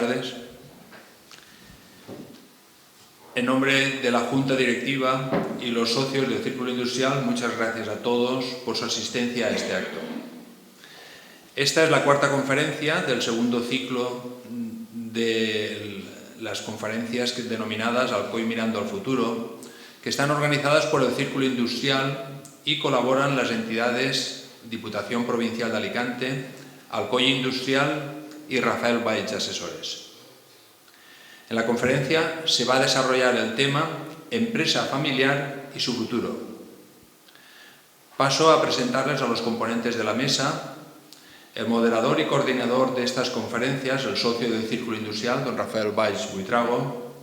tardes. En nombre de la Junta Directiva y los socios del Círculo Industrial, muchas gracias a todos por su asistencia a este acto. Esta es la cuarta conferencia del segundo ciclo de las conferencias denominadas Alcoy Mirando al Futuro, que están organizadas por el Círculo Industrial y colaboran las entidades Diputación Provincial de Alicante, Alcoy Industrial y Rafael Valls Asesores. En la conferencia se va a desarrollar el tema Empresa familiar y su futuro. Paso a presentarles a los componentes de la mesa. El moderador y coordinador de estas conferencias, el socio del Círculo Industrial, don Rafael Valls Buitrago.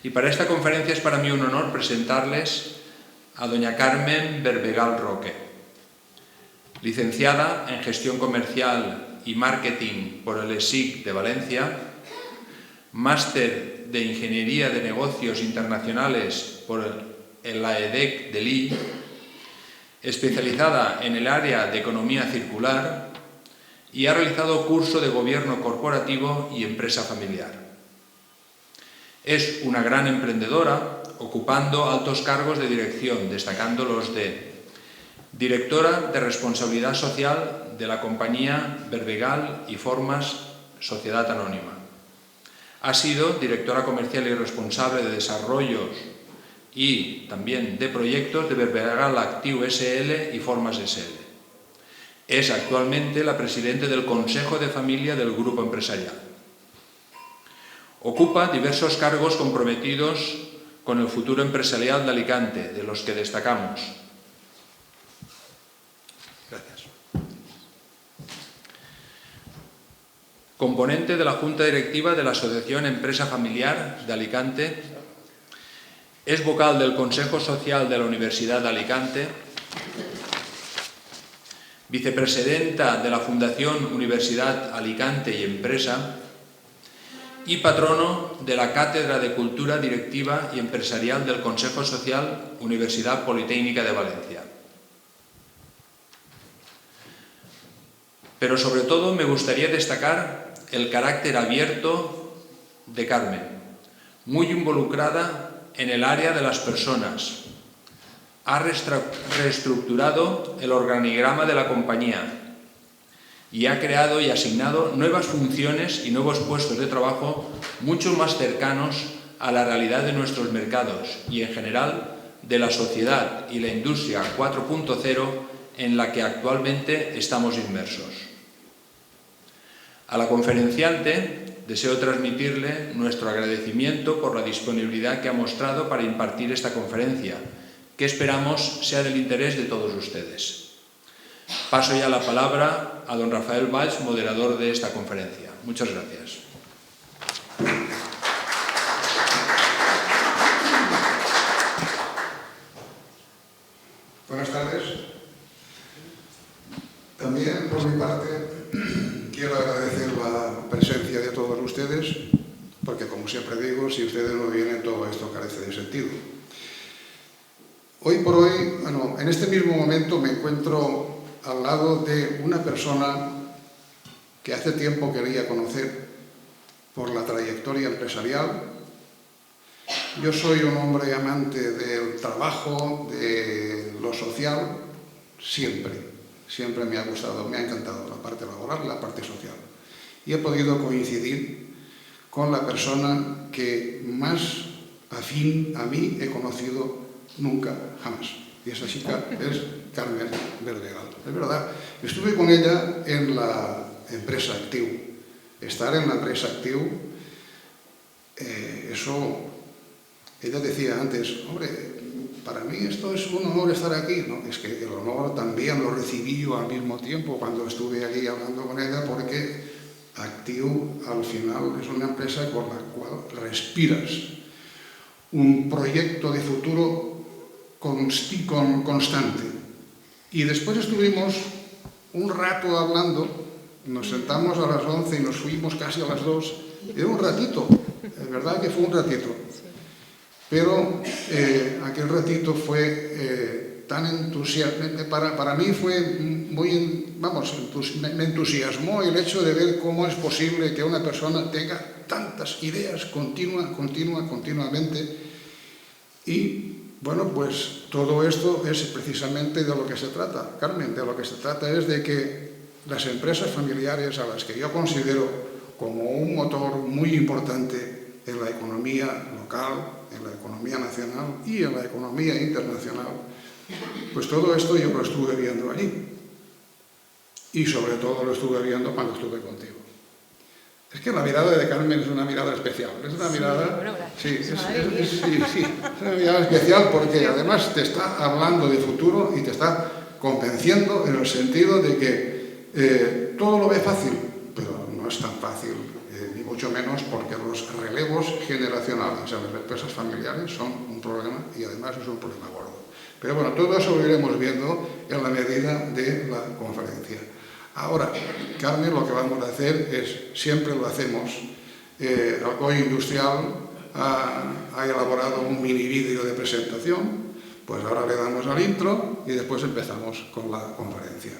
Y para esta conferencia es para mí un honor presentarles a doña Carmen Berbegal Roque, licenciada en Gestión Comercial y Marketing por el ESIC de Valencia, máster de Ingeniería de Negocios Internacionales por el AEDEC de Lille, especializada en el área de Economía Circular y ha realizado curso de Gobierno Corporativo y Empresa Familiar. Es una gran emprendedora, ocupando altos cargos de dirección, destacando los de directora de Responsabilidad Social de la compañía Berbegal y Formas Sociedad Anónima. Ha sido directora comercial y responsable de desarrollos y también de proyectos de Berbegal Actiu SL y Formas SL. Es actualmente la presidenta del Consejo de Familia del Grupo Empresarial. Ocupa diversos cargos comprometidos con el futuro empresarial de Alicante, de los que destacamos. Gracias. Componente de la Junta Directiva de la Asociación Empresa Familiar de Alicante, es vocal del Consejo Social de la Universidad de Alicante, vicepresidenta de la Fundación Universidad Alicante y Empresa y patrono de la Cátedra de Cultura Directiva y Empresarial del Consejo Social Universidad Politécnica de Valencia. Pero sobre todo me gustaría destacar el carácter abierto de Carmen, muy involucrada en el área de las personas. Ha reestructurado el organigrama de la compañía y ha creado y asignado nuevas funciones y nuevos puestos de trabajo mucho más cercanos a la realidad de nuestros mercados y, en general, de la sociedad y la industria 4.0 en la que actualmente estamos inmersos. A la conferenciante deseo transmitirle nuestro agradecimiento por la disponibilidad que ha mostrado para impartir esta conferencia, que esperamos sea del interés de todos ustedes. Paso ya la palabra a don Rafael Valls, moderador de esta conferencia. Muchas gracias. Buenas tardes. También, por mi parte, quiero agradecer la presencia de todos ustedes, porque, como siempre digo, si ustedes no vienen, todo esto carece de sentido. Hoy por hoy, en este mismo momento me encuentro al lado de una persona que hace tiempo quería conocer por la trayectoria empresarial. Yo soy un hombre amante del trabajo, de lo social, siempre me ha gustado, me ha encantado la parte laboral y la parte social. Y he podido coincidir con la persona que más afín a mí he conocido nunca, jamás. Y esa chica es Carmen Berbegal. Es verdad, estuve con ella en la empresa Actiu. Estar en la empresa Actiu, eso, ella decía antes, hombre, para mí esto es un honor estar aquí. No, es que el honor también lo recibí yo al mismo tiempo cuando estuve allí hablando con ella, porque Actiu al final es una empresa con la cual respiras un proyecto de futuro constante. Y después estuvimos un rato hablando, nos sentamos a las 11 y nos fuimos casi a las 2. Era un ratito, es verdad que fue un ratito. Pero aquel ratito fue tan entusiasmante, para mí fue muy, me entusiasmó el hecho de ver cómo es posible que una persona tenga tantas ideas continuamente. Y bueno, pues todo esto es precisamente de lo que se trata, Carmen, de lo que se trata es de que las empresas familiares, a las que yo considero como un motor muy importante en la economía local, en la economía nacional y en la economía internacional, pues todo esto yo lo estuve viendo allí. Y sobre todo lo estuve viendo cuando estuve contigo. Es que la mirada de Carmen es una mirada especial. Es una mirada... Sí, es una mirada especial porque además te está hablando de futuro y te está convenciendo en el sentido de que todo lo ve fácil, pero no es tan fácil, ni mucho menos porque los relevos generacionales en las empresas familiares son un problema y además es un problema gordo. Pero bueno, todo eso lo iremos viendo en la medida de la conferencia. Ahora, Carmen, lo que vamos a hacer es, siempre lo hacemos, Alcoy Industrial ha elaborado un mini vídeo de presentación, pues ahora le damos al intro y después empezamos con la conferencia.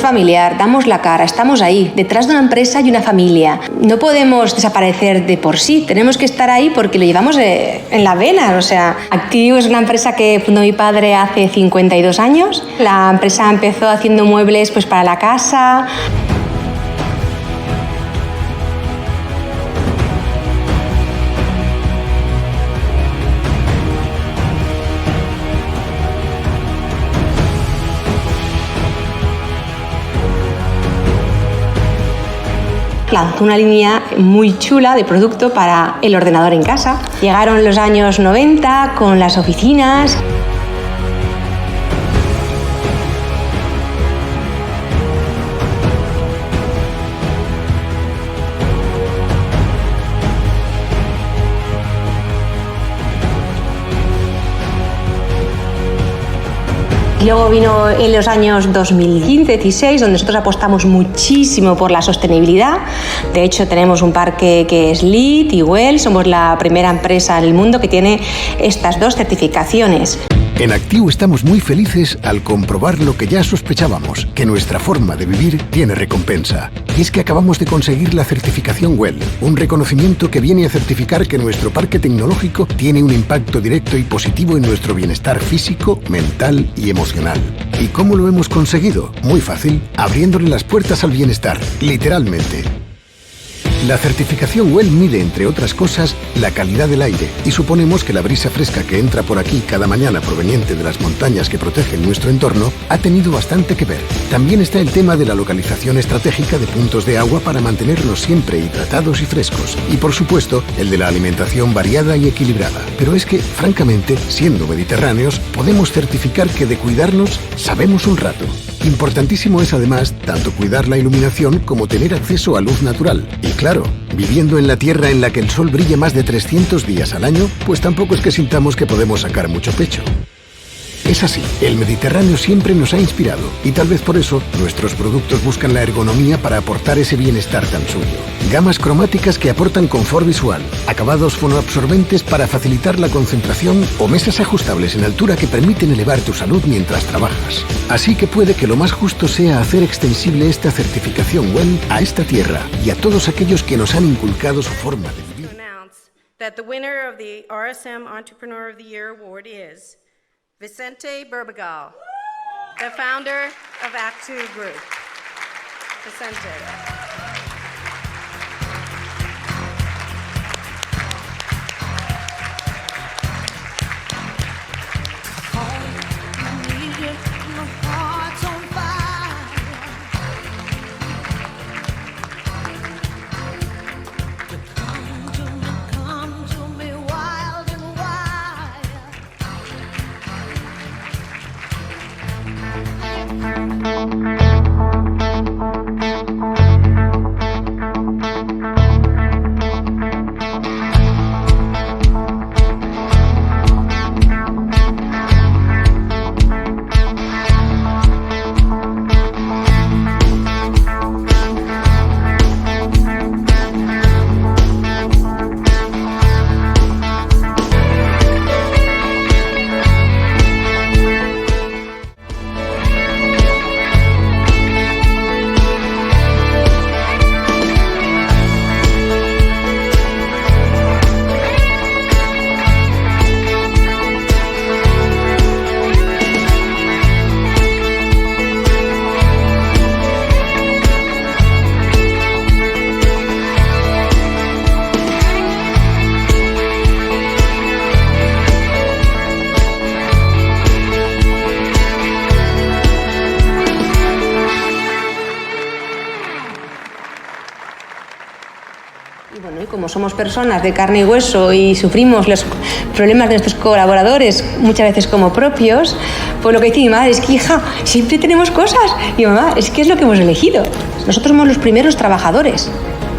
Familiar, damos la cara, estamos ahí, detrás de una empresa y una familia. No podemos desaparecer de por sí, tenemos que estar ahí porque lo llevamos en la vena. O sea, Actiu es una empresa que fundó mi padre hace 52 años. La empresa empezó haciendo muebles pues para la casa. Lanzó una línea muy chula de producto para el ordenador en casa. Llegaron los años 90 con las oficinas. Luego vino en los años 2015-16, donde nosotros apostamos muchísimo por la sostenibilidad. De hecho, tenemos un parque que es LEED y WELL. Somos la primera empresa en el mundo que tiene estas dos certificaciones. En Actiu estamos muy felices al comprobar lo que ya sospechábamos, que nuestra forma de vivir tiene recompensa. Y es que acabamos de conseguir la certificación WELL, un reconocimiento que viene a certificar que nuestro parque tecnológico tiene un impacto directo y positivo en nuestro bienestar físico, mental y emocional. ¿Y cómo lo hemos conseguido? Muy fácil, abriéndole las puertas al bienestar, literalmente. La certificación WELL mide, entre otras cosas, la calidad del aire y suponemos que la brisa fresca que entra por aquí cada mañana proveniente de las montañas que protegen nuestro entorno ha tenido bastante que ver. También está el tema de la localización estratégica de puntos de agua para mantenernos siempre hidratados y frescos. Y por supuesto, el de la alimentación variada y equilibrada. Pero es que, francamente, siendo mediterráneos, podemos certificar que de cuidarnos sabemos un rato. Importantísimo es además tanto cuidar la iluminación como tener acceso a luz natural. Y claro, viviendo en la tierra en la que el sol brilla más de 300 días al año, pues tampoco es que sintamos que podemos sacar mucho pecho. Es así, el Mediterráneo siempre nos ha inspirado y tal vez por eso nuestros productos buscan la ergonomía para aportar ese bienestar tan suyo. Gamas cromáticas que aportan confort visual, acabados fonoabsorbentes para facilitar la concentración o mesas ajustables en altura que permiten elevar tu salud mientras trabajas. Así que puede que lo más justo sea hacer extensible esta certificación WELL a esta tierra y a todos aquellos que nos han inculcado su forma de vivir. that the winner of the RSM Entrepreneur of the Year Award is Vicente Berbagal, the founder of Act2 Group. Vicente. Como somos personas de carne y hueso y sufrimos los problemas de nuestros colaboradores muchas veces como propios, pues lo que dice mi madre es que, hija, siempre tenemos cosas. Y mamá, es que es lo que hemos elegido. Nosotros somos los primeros trabajadores.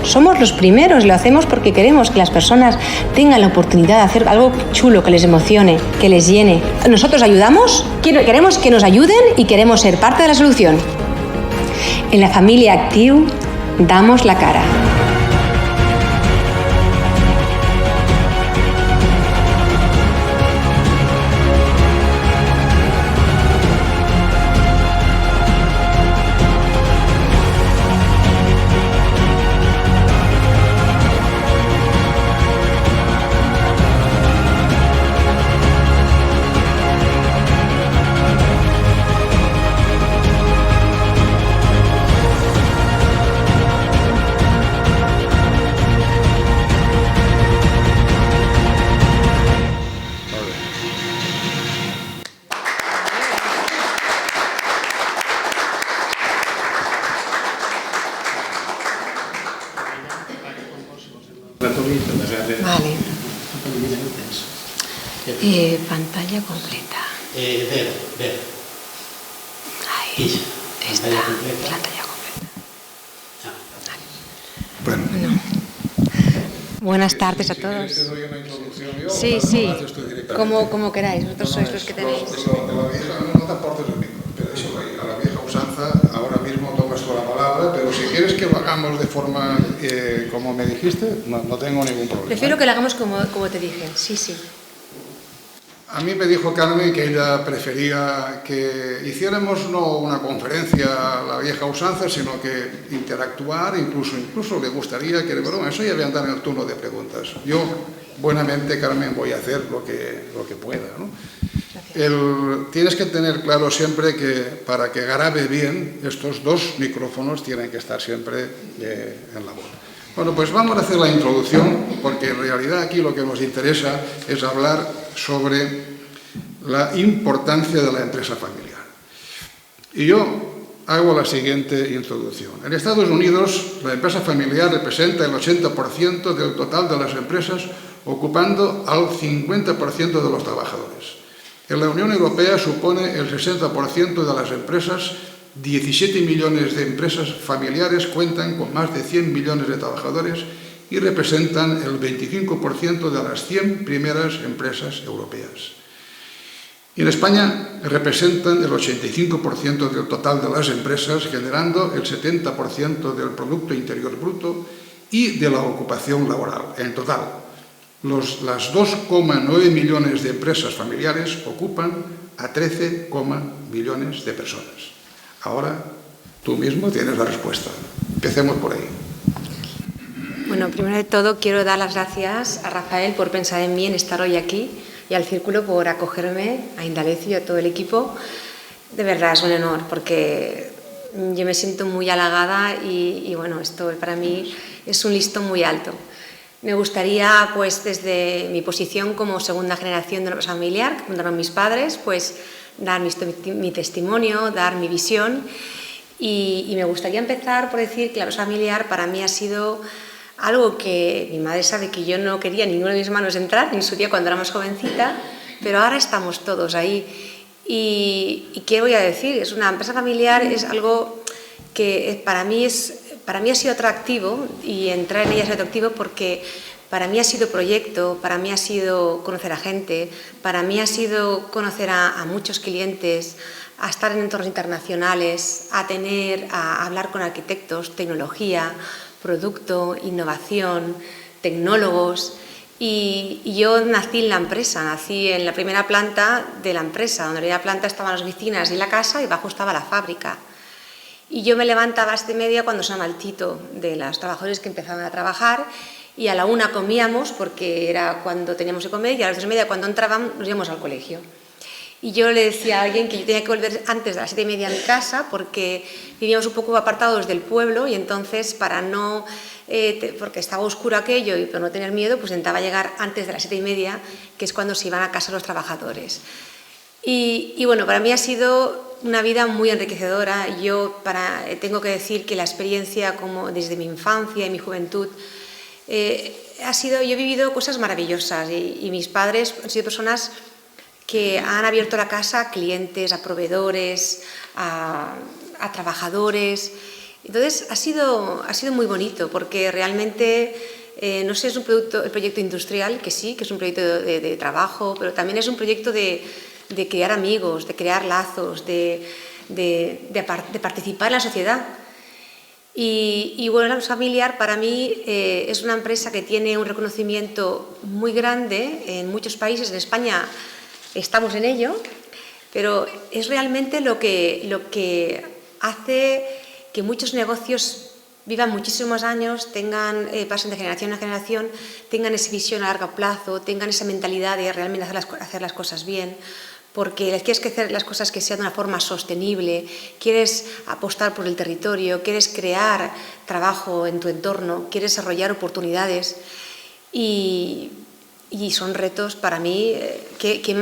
Somos los primeros y lo hacemos porque queremos que las personas tengan la oportunidad de hacer algo chulo, que les emocione, que les llene. Nosotros ayudamos, queremos que nos ayuden y queremos ser parte de la solución. En la familia Actiu damos la cara. Vale. Pantalla completa. Ver. Ahí está. Pantalla completa. Bueno. Buenas tardes a todos. ¿Te doy una introducción yo? Sí, ¿O sí. lo haces tú directamente? Como queráis. Vosotros sois los que tenéis. No te aportes el micro, pero eso, a la vieja usanza, ahora mismo tomas tú la palabra, pero si quieres que lo hagamos de forma como me dijiste, no tengo ningún problema. Prefiero que lo hagamos como te dije. Sí, sí. A mí me dijo Carmen que ella prefería que hiciéramos no una conferencia a la vieja usanza, sino que interactuar, incluso le gustaría que, bueno, eso ya voy a andar en el turno de preguntas. Yo, buenamente, Carmen, voy a hacer lo que pueda, ¿no? Tienes que tener claro siempre que para que grabe bien, estos dos micrófonos tienen que estar siempre en la voz. Bueno, pues vamos a hacer la introducción, porque en realidad aquí lo que nos interesa es hablar sobre la importancia de la empresa familiar. Y yo hago la siguiente introducción. En Estados Unidos, la empresa familiar representa el 80% del total de las empresas, ocupando al 50% de los trabajadores. En la Unión Europea supone el 60% de las empresas. 17 millones de empresas familiares cuentan con más de 100 millones de trabajadores y representan el 25% de las 100 primeras empresas europeas. Y en España representan el 85% del total de las empresas, generando el 70% del Producto Interior Bruto y de la ocupación laboral. En total, las 2,9 millones de empresas familiares ocupan a 13, millones de personas. Ahora, tú mismo tienes la respuesta. Empecemos por ahí. Bueno, primero de todo quiero dar las gracias a Rafael por pensar en mí, en estar hoy aquí, y al Círculo por acogerme, a Indalecio y a todo el equipo. De verdad es un honor porque yo me siento muy halagada y bueno, esto para mí es un listón muy alto. Me gustaría, pues desde mi posición como segunda generación de una empresa familiar, que fundaron mis padres, pues dar mi testimonio, dar mi visión. Y me gustaría empezar por decir que la empresa familiar para mí ha sido algo que mi madre sabe que yo no quería ninguno de mis hermanos entrar en su día cuando era más jovencita, pero ahora estamos todos ahí. ¿Y qué voy a decir? Es una empresa familiar, es algo que para mí ha sido atractivo, y entrar en ella es atractivo porque para mí ha sido proyecto, para mí ha sido conocer a gente, para mí ha sido conocer a muchos clientes, a estar en entornos internacionales, a hablar con arquitectos, tecnología, producto, innovación, tecnólogos. Y yo nací en la empresa, nací en la primera planta de la empresa, donde en la planta estaban las oficinas y la casa y abajo estaba la fábrica. Y yo me levantaba a las 7:30 cuando sonaba el tito de los trabajadores que empezaban a trabajar, y a la 1 comíamos porque era cuando teníamos que comer, y a las 2:30 cuando entraban nos íbamos al colegio. Y yo le decía a alguien que yo tenía que volver antes de las 7:30 a mi casa porque vivíamos un poco apartados del pueblo, y entonces porque estaba oscuro aquello y por no tener miedo, pues intentaba llegar antes de las 7:30, que es cuando se iban a casa los trabajadores. Y bueno, para mí ha sido una vida muy enriquecedora. Tengo que decir que la experiencia como desde mi infancia y mi juventud yo he vivido cosas maravillosas, y mis padres han sido personas que han abierto la casa a clientes, a proveedores, a trabajadores. Entonces ha sido muy bonito porque realmente, no sé, es el proyecto industrial, que sí, que es un proyecto de trabajo, pero también es un proyecto de crear amigos, de crear lazos, de participar en la sociedad. Y bueno, la empresa familiar para mí es una empresa que tiene un reconocimiento muy grande en muchos países. En España estamos en ello, pero es realmente lo que hace que muchos negocios vivan muchísimos años, pasen de generación a generación, tengan esa visión a largo plazo, tengan esa mentalidad de realmente hacer las cosas bien, porque quieres hacer las cosas que sean de una forma sostenible, quieres apostar por el territorio, quieres crear trabajo en tu entorno, quieres desarrollar oportunidades, y son retos para mí. ¿Qué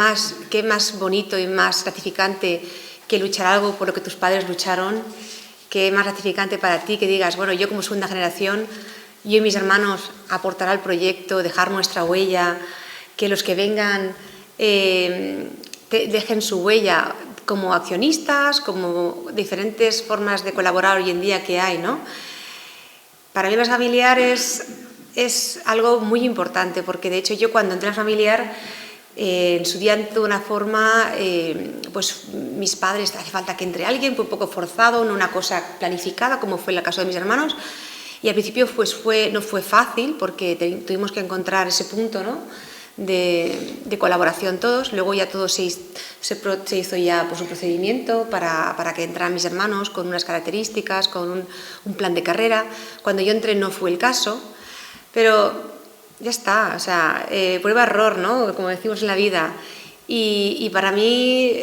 más bonito y más gratificante que luchar algo por lo que tus padres lucharon? ¿Qué más gratificante para ti que digas, bueno, yo como segunda generación, yo y mis hermanos aportar al proyecto, dejar nuestra huella, que los que vengan dejen su huella como accionistas, como diferentes formas de colaborar hoy en día que hay, ¿no? Para mí, la familiar es algo muy importante, porque de hecho yo cuando entré en familiar, en su día de una forma, pues mis padres, hace falta que entre alguien, fue un poco forzado, no una cosa planificada como fue el caso de mis hermanos, y al principio pues no fue fácil porque tuvimos que encontrar ese punto, ¿no?, de colaboración todos. Luego ya todo se hizo ya pues un procedimiento para que entraran mis hermanos con unas características, con un plan de carrera. Cuando yo entré no fue el caso, pero ya está, o sea, prueba-error, ¿no?, como decimos en la vida. Y para mí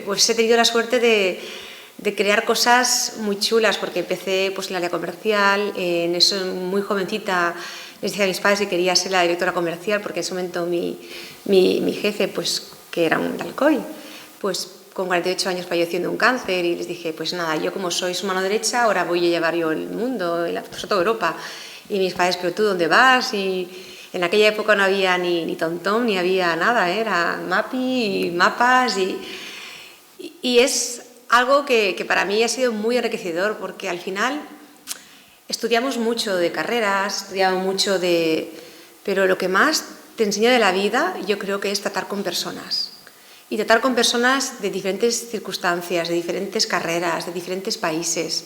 pues he tenido la suerte de crear cosas muy chulas, porque empecé pues en el área comercial, en eso muy jovencita. Les dije a mis padres que quería ser la directora comercial, porque en ese momento mi jefe, pues, que era un Alcoy, pues con 48 años falleció de un cáncer, y les dije, pues nada, yo como soy su mano derecha, ahora voy a llevar yo el mundo, toda Europa. Y mis padres, pero ¿tú dónde vas? Y en aquella época no había ni TomTom, ni había nada, era Mapi y mapas, y es algo que para mí ha sido muy enriquecedor, porque al final estudiamos mucho de carreras, estudiamos mucho pero lo que más te enseña de la vida, yo creo que es tratar con personas. Y tratar con personas de diferentes circunstancias, de diferentes carreras, de diferentes países.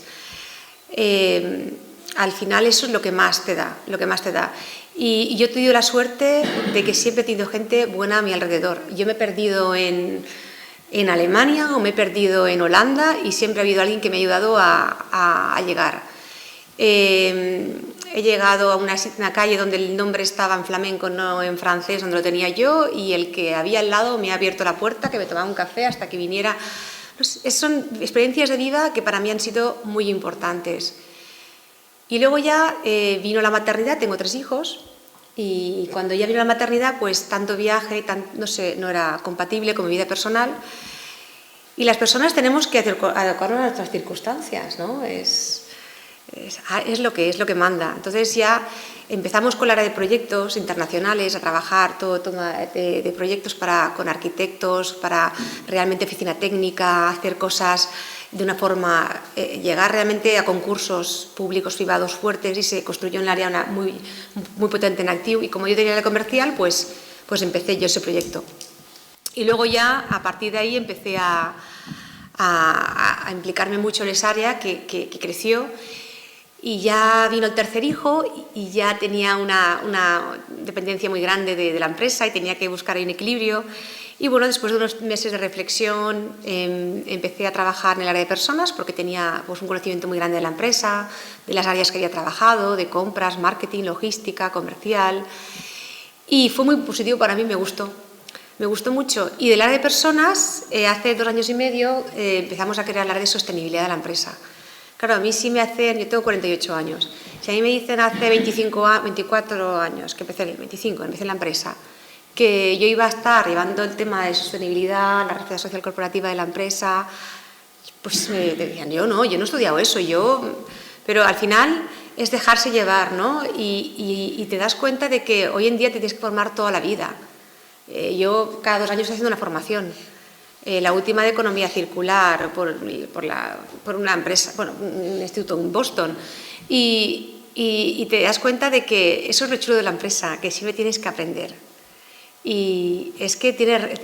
Al final eso es lo que más te da, Y yo he tenido la suerte de que siempre he tenido gente buena a mi alrededor. Yo me he perdido en Alemania o me he perdido en Holanda, y siempre ha habido alguien que me ha ayudado a llegar. he llegado a una calle donde el nombre estaba en flamenco, no en francés, donde lo tenía yo, y el que había al lado me ha abierto la puerta, que me tomaba un café hasta que viniera. Son experiencias de vida que para mí han sido muy importantes. Y luego ya vino la maternidad, tengo 3 hijos, y cuando ya vino la maternidad, pues tanto viaje, no era compatible con mi vida personal. Y las personas tenemos que adecuarnos a nuestras circunstancias, ¿no? Es lo que manda. Entonces ya empezamos con el área de proyectos internacionales, a trabajar todo de proyectos con arquitectos, para realmente oficina técnica, hacer cosas de una forma, llegar realmente a concursos públicos, privados fuertes, y se construyó en el área muy potente en activo. Y como yo tenía la comercial, pues empecé yo ese proyecto. Y luego ya, a partir de ahí, empecé a implicarme mucho en esa área que creció. Y ya vino el tercer hijo y ya tenía una dependencia muy grande de la empresa y tenía que buscar ahí un equilibrio. Y bueno, después de unos meses de reflexión empecé a trabajar en el área de personas, porque tenía pues un conocimiento muy grande de la empresa, de las áreas que había trabajado, de compras, marketing, logística, comercial. Y fue muy positivo para mí, me gustó mucho. Y del área de personas, hace 2 años y medio empezamos a crear el área de sostenibilidad de la empresa. Claro, a mí sí me hacen, yo tengo 48 años, si a mí me dicen hace 24 años, que empecé en la empresa, que yo iba a estar llevando el tema de sostenibilidad, la responsabilidad social corporativa de la empresa, pues me decían, yo no he estudiado eso, pero al final es dejarse llevar, ¿no? Y te das cuenta de que hoy en día te tienes que formar toda la vida. Yo cada 2 años estoy haciendo una formación. La última de economía circular por una empresa, un instituto en Boston, y te das cuenta de que eso es lo chulo de la empresa, que siempre tienes que aprender. Y es que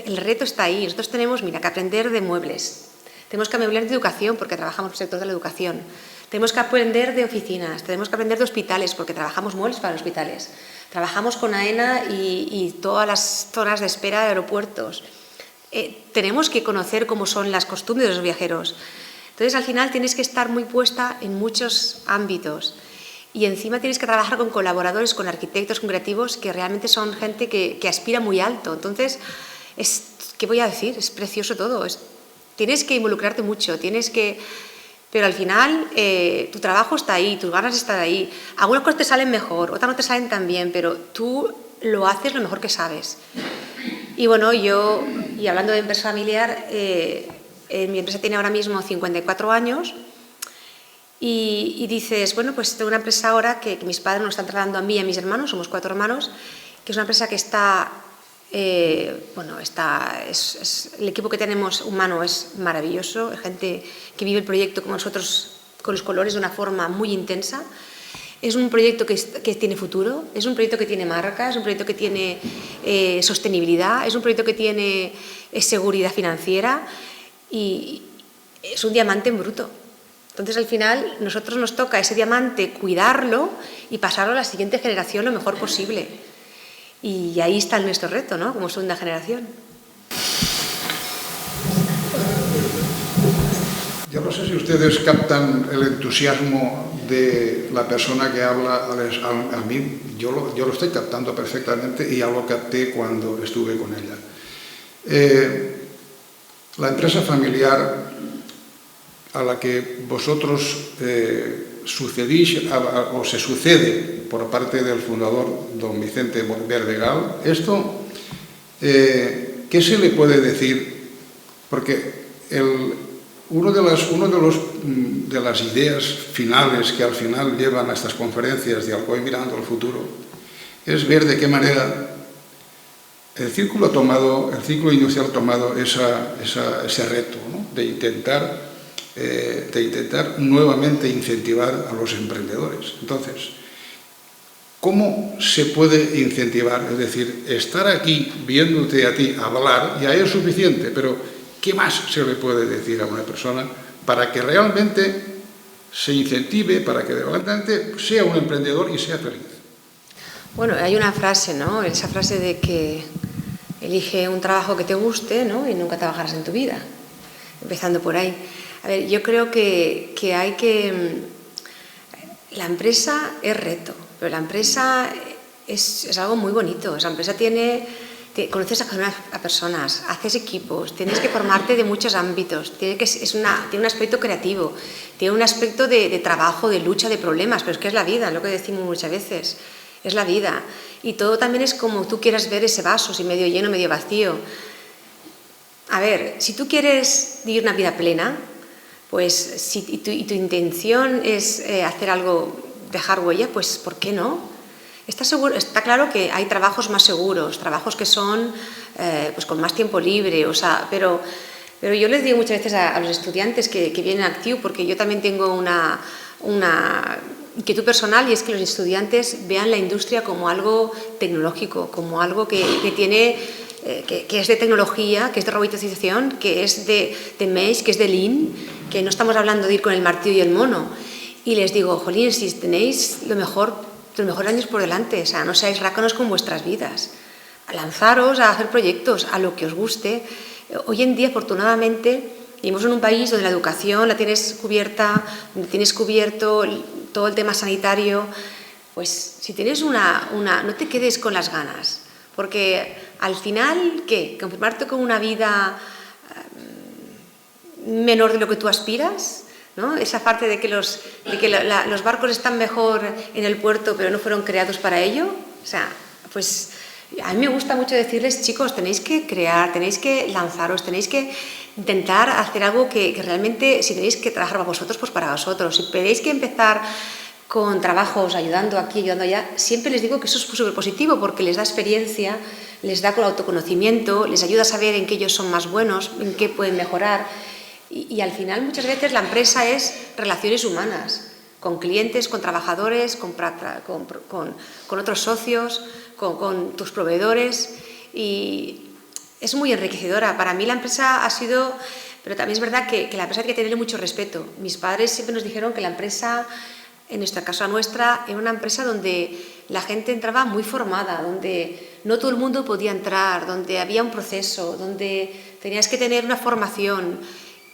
el reto está ahí. Nosotros tenemos, que aprender de muebles, tenemos que aprender de educación, porque trabajamos en el sector de la educación, tenemos que aprender de oficinas, tenemos que aprender de hospitales, porque trabajamos muebles para hospitales, trabajamos con AENA y todas las zonas de espera de aeropuertos. Tenemos que conocer cómo son las costumbres de los viajeros. Entonces, al final, tienes que estar muy puesta en muchos ámbitos. Y encima tienes que trabajar con colaboradores, con arquitectos, con creativos, que realmente son gente que aspira muy alto. Entonces, ¿qué voy a decir? Es precioso todo. Tienes que involucrarte mucho, pero al final tu trabajo está ahí, tus ganas están ahí. Algunas cosas te salen mejor, otras no te salen tan bien, pero tú lo haces lo mejor que sabes. Y bueno, y hablando de empresa familiar, mi empresa tiene ahora mismo 54 años y dices, bueno, pues tengo una empresa ahora que mis padres nos están trasladando a mí y a mis hermanos, somos 4 hermanos, que es una empresa que está, el equipo que tenemos humano es maravilloso, gente que vive el proyecto como nosotros, con los colores de una forma muy intensa. Es un proyecto que tiene futuro, es un proyecto que tiene marca, es un proyecto que tiene sostenibilidad, es un proyecto que tiene seguridad financiera y es un diamante en bruto. Entonces, al final, nosotros nos toca ese diamante cuidarlo y pasarlo a la siguiente generación lo mejor posible. Y ahí está nuestro reto, ¿no? Como segunda generación. Yo no sé si ustedes captan el entusiasmo de la persona que habla. A mí, yo lo estoy captando perfectamente y ya lo capté cuando estuve con ella. La empresa familiar a la que vosotros sucedís o se sucede por parte del fundador, don Vicente Verdegal, esto, ¿qué se le puede decir? Porque una de las ideas finales que al final llevan a estas conferencias de Alcoy mirando al futuro es ver de qué manera el círculo industrial ha tomado ese reto, ¿no? de intentar nuevamente incentivar a los emprendedores. Entonces, ¿cómo se puede incentivar? Es decir, estar aquí viéndote a ti hablar ya es suficiente, pero ¿qué más se le puede decir a una persona para que realmente se incentive, para que realmente sea un emprendedor y sea feliz? Bueno, hay una frase, ¿no? Esa frase de que elige un trabajo que te guste, ¿no? Y nunca trabajarás en tu vida. Empezando por ahí. A ver, yo creo que hay que... La empresa es reto, pero la empresa es algo muy bonito. Esa empresa conoces a personas, haces equipos, tienes que formarte de muchos ámbitos, tiene un aspecto creativo, tiene un aspecto de trabajo, de lucha, de problemas, pero es que es la vida, lo que decimos muchas veces, es la vida. Y todo también es como tú quieras ver ese vaso, si medio lleno, medio vacío. A ver, si tú quieres vivir una vida plena, pues y tu intención es hacer algo, dejar huella, pues ¿por qué no? Está claro que hay trabajos más seguros, trabajos que son pues con más tiempo libre, pero yo les digo muchas veces a los estudiantes que vienen a Actiu, porque yo también tengo una inquietud personal, y es que los estudiantes vean la industria como algo tecnológico, como algo que es de tecnología, que es de robotización, que es de mesh, que es de lean, que no estamos hablando de ir con el martillo y el mono. Y les digo, jolín, si tenéis los mejores años por delante, no seáis rácanos con vuestras vidas. Lanzaros a hacer proyectos, a lo que os guste. Hoy en día, afortunadamente, vivimos en un país donde la educación la tienes cubierta, donde tienes cubierto todo el tema sanitario. Pues si tienes no te quedes con las ganas, porque al final, ¿qué? ¿Conformarte con una vida menor de lo que tú aspiras? ¿No? Esa parte de que los barcos están mejor en el puerto, pero no fueron creados para ello. Pues a mí me gusta mucho decirles, chicos, tenéis que crear, tenéis que lanzaros, tenéis que intentar hacer algo que realmente, si tenéis que trabajar para vosotros, pues para vosotros. Si tenéis que empezar con trabajos ayudando aquí, ayudando allá, siempre les digo que eso es súper positivo, porque les da experiencia, les da con autoconocimiento, les ayuda a saber en qué ellos son más buenos, en qué pueden mejorar. Y al final muchas veces la empresa es relaciones humanas, con clientes, con trabajadores, con otros socios, con tus proveedores, y es muy enriquecedora. Para mí la empresa ha sido, pero también es verdad que la empresa hay que tenerle mucho respeto. Mis padres siempre nos dijeron que la empresa, en nuestra casa nuestra, era una empresa donde la gente entraba muy formada, donde no todo el mundo podía entrar, donde había un proceso, donde tenías que tener una formación,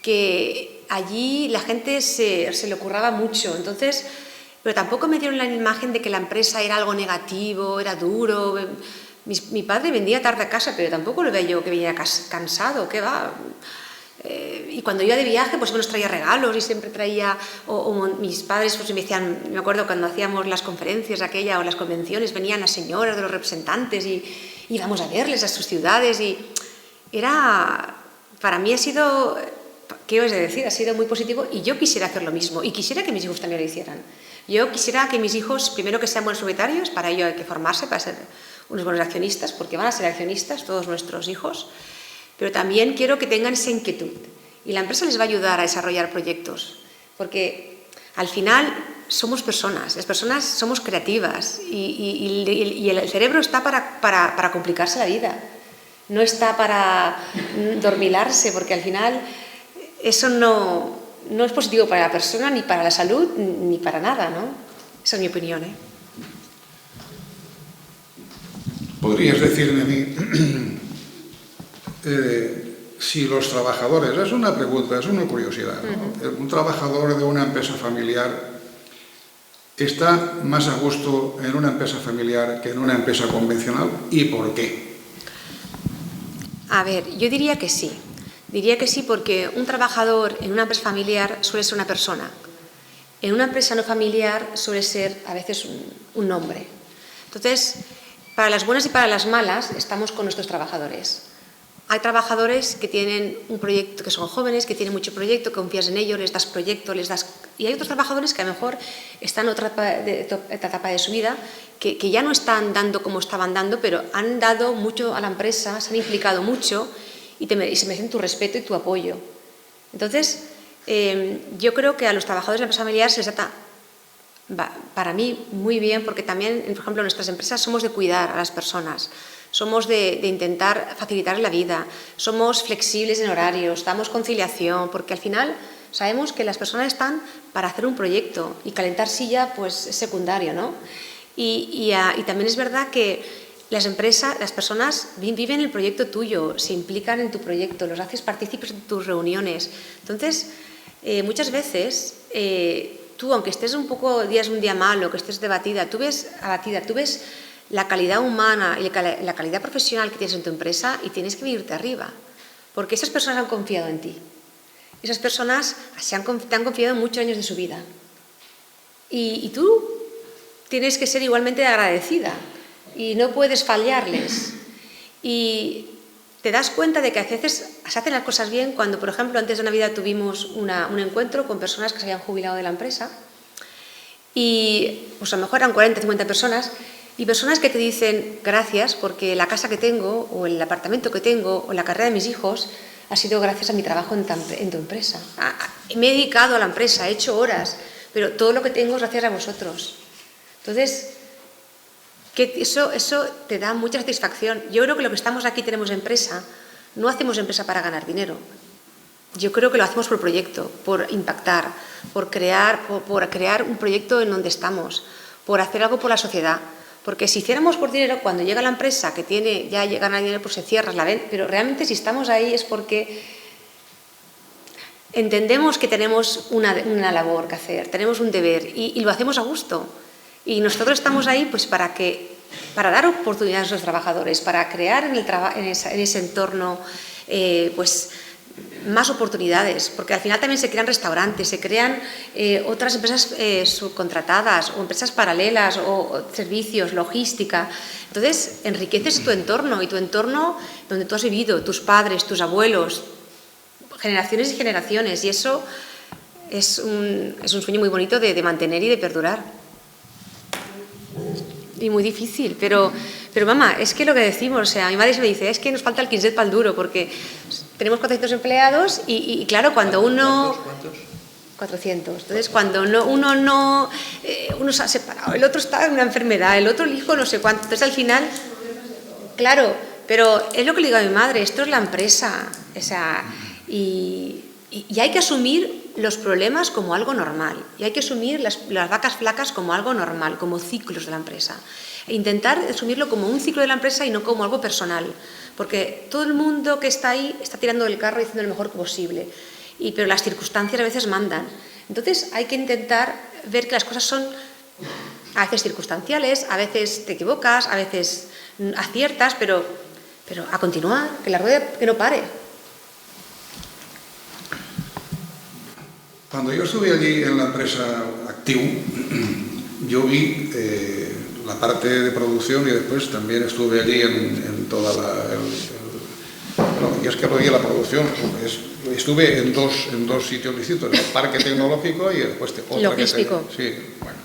que allí la gente se le ocurraba mucho. Entonces, pero tampoco me dieron la imagen de que la empresa era algo negativo, era duro. Mi padre vendía tarde a casa, pero tampoco lo veía yo que venía cansado, ¿qué va? Y cuando iba de viaje, pues nos traía regalos y siempre traía, mis padres pues me decían, me acuerdo cuando hacíamos las conferencias o las convenciones, venían las señoras de los representantes y íbamos a verles a sus ciudades, y para mí ha sido, ¿qué os he de decir? Ha sido muy positivo, y yo quisiera hacer lo mismo, y quisiera que mis hijos también lo hicieran. Yo quisiera que mis hijos, primero, que sean buenos propietarios, para ello hay que formarse, para ser unos buenos accionistas, porque van a ser accionistas todos nuestros hijos, pero también quiero que tengan esa inquietud, y la empresa les va a ayudar a desarrollar proyectos, porque al final somos personas, las personas somos creativas, y el cerebro está para complicarse la vida, no está para dormilarse, porque al final eso no es positivo para la persona, ni para la salud, ni para nada, ¿no? Esa es mi opinión, ¿eh? ¿Podrías decirme a mí si los trabajadores, es una pregunta, es una curiosidad, ¿no? Un trabajador de una empresa familiar está más a gusto en una empresa familiar que en una empresa convencional? ¿Y por qué? A ver, yo diría que sí. Diría que sí, porque un trabajador en una empresa familiar suele ser una persona. En una empresa no familiar suele ser a veces un nombre. Entonces, para las buenas y para las malas, estamos con nuestros trabajadores. Hay trabajadores que tienen un proyecto, que son jóvenes, que tienen mucho proyecto, que confías en ellos, les das proyecto, y hay otros trabajadores que a lo mejor están en otra etapa de su vida, que ya no están dando como estaban dando, pero han dado mucho a la empresa, se han implicado mucho, y se merecen tu respeto y tu apoyo. Entonces, yo creo que a los trabajadores de la empresa familiar se les trata, para mí, muy bien, porque también, por ejemplo, en nuestras empresas somos de cuidar a las personas, somos de intentar facilitar la vida, somos flexibles en horarios, damos conciliación, porque al final sabemos que las personas están para hacer un proyecto, y calentar silla pues es secundario, ¿no? Y también es verdad que las personas viven el proyecto tuyo, se implican en tu proyecto, los haces partícipes de tus reuniones. Entonces, muchas veces tú, aunque estés un día malo, que estés abatida, tú ves la calidad humana y la calidad profesional que tienes en tu empresa y tienes que venirte arriba, porque esas personas han confiado en ti. Esas personas te han confiado muchos años de su vida. Y tú tienes que ser igualmente agradecida y no puedes fallarles. Y te das cuenta de que a veces se hacen las cosas bien cuando, por ejemplo, antes de Navidad tuvimos un encuentro con personas que se habían jubilado de la empresa y pues a lo mejor eran 40, 50 personas y personas que te dicen gracias porque la casa que tengo o el apartamento que tengo o la carrera de mis hijos ha sido gracias a mi trabajo en tu empresa. Me he dedicado a la empresa, he hecho horas, pero todo lo que tengo es gracias a vosotros. Entonces, eso te da mucha satisfacción. Yo creo que lo que estamos aquí tenemos empresa, no hacemos empresa para ganar dinero. Yo creo que lo hacemos por proyecto, por impactar, por crear un proyecto en donde estamos, por hacer algo por la sociedad. Porque si hiciéramos por dinero, cuando llega la empresa que ya gana dinero, pues se cierra, la venta. Pero realmente si estamos ahí es porque entendemos que tenemos una labor que hacer, tenemos un deber y lo hacemos a gusto. Y nosotros estamos ahí pues para dar oportunidades a los trabajadores, para crear en ese entorno pues más oportunidades, porque al final también se crean restaurantes, se crean otras empresas subcontratadas o empresas paralelas o servicios, logística. Entonces enriqueces tu entorno y tu entorno donde tú has vivido, tus padres, tus abuelos, generaciones y generaciones, y eso es un sueño muy bonito de mantener y de perdurar. Y muy difícil, pero mamá, es que lo que decimos, o sea, mi madre se me dice, es que nos falta el quinzet para el duro, porque tenemos 400 empleados y claro, cuando uno... ¿Cuántos? 400. Entonces, cuando uno se ha separado, el otro está en una enfermedad, el otro el hijo no sé cuánto, entonces al final, claro, pero es lo que le digo a mi madre, esto es la empresa, o sea, y hay que asumir los problemas como algo normal y hay que asumir las vacas flacas como algo normal, como ciclos de la empresa. E intentar asumirlo como un ciclo de la empresa y no como algo personal, porque todo el mundo que está ahí está tirando del carro y haciendo lo mejor posible, pero las circunstancias a veces mandan. Entonces hay que intentar ver que las cosas son a veces circunstanciales, a veces te equivocas, a veces aciertas, pero a continuar, que la rueda que no pare. Cuando yo estuve allí en la empresa Actiu, yo vi la parte de producción y después también estuve allí en toda y es que lo vi la producción, estuve en dos sitios distintos, el parque tecnológico y después otro logístico. Sí, bueno.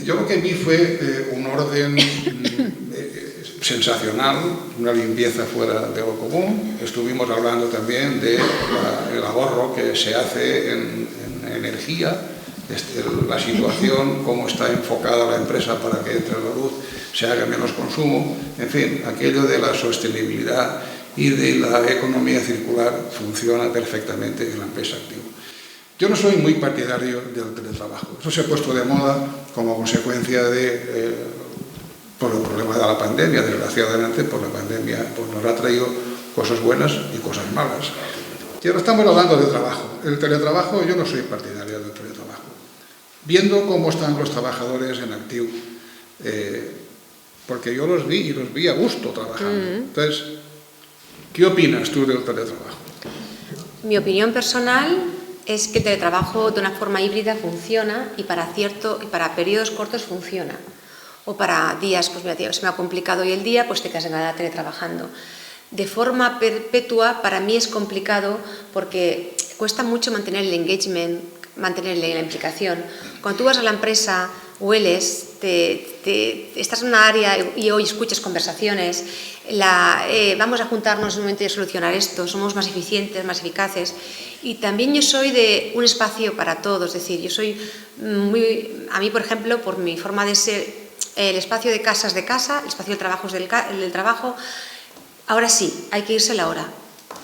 Yo lo que vi fue un orden sensacional, una limpieza fuera de lo común. Estuvimos hablando también del ahorro que se hace en energía, la situación, cómo está enfocada la empresa para que entre la luz se haga menos consumo, en fin, aquello de la sostenibilidad y de la economía circular funciona perfectamente en la empresa Actiu. Yo no soy muy partidario del teletrabajo. Eso se ha puesto de moda como consecuencia por el problema de la pandemia. Desgraciadamente, por la pandemia nos ha traído cosas buenas y cosas malas. Y ahora estamos hablando de trabajo. El teletrabajo, yo no soy partidario del teletrabajo. Viendo cómo están los trabajadores en Actiu, porque yo los vi a gusto trabajando. Entonces, ¿qué opinas tú del teletrabajo? Mi opinión personal es que el teletrabajo de una forma híbrida funciona y para periodos cortos funciona. O para días, pues mira, se me ha complicado hoy el día, pues te quedas en la teletrabajando. De forma perpetua, para mí es complicado porque cuesta mucho mantener el engagement, mantener la implicación. Cuando tú vas a la empresa, hueles, estás en una área y hoy escuchas conversaciones, vamos a juntarnos en un momento de solucionar esto, somos más eficientes, más eficaces. Y también yo soy de un espacio para todos, es decir, yo soy a mí, por ejemplo, por mi forma de ser, el espacio de casa es de casa, el espacio del trabajo es del trabajo. Ahora sí, hay que irse a la hora.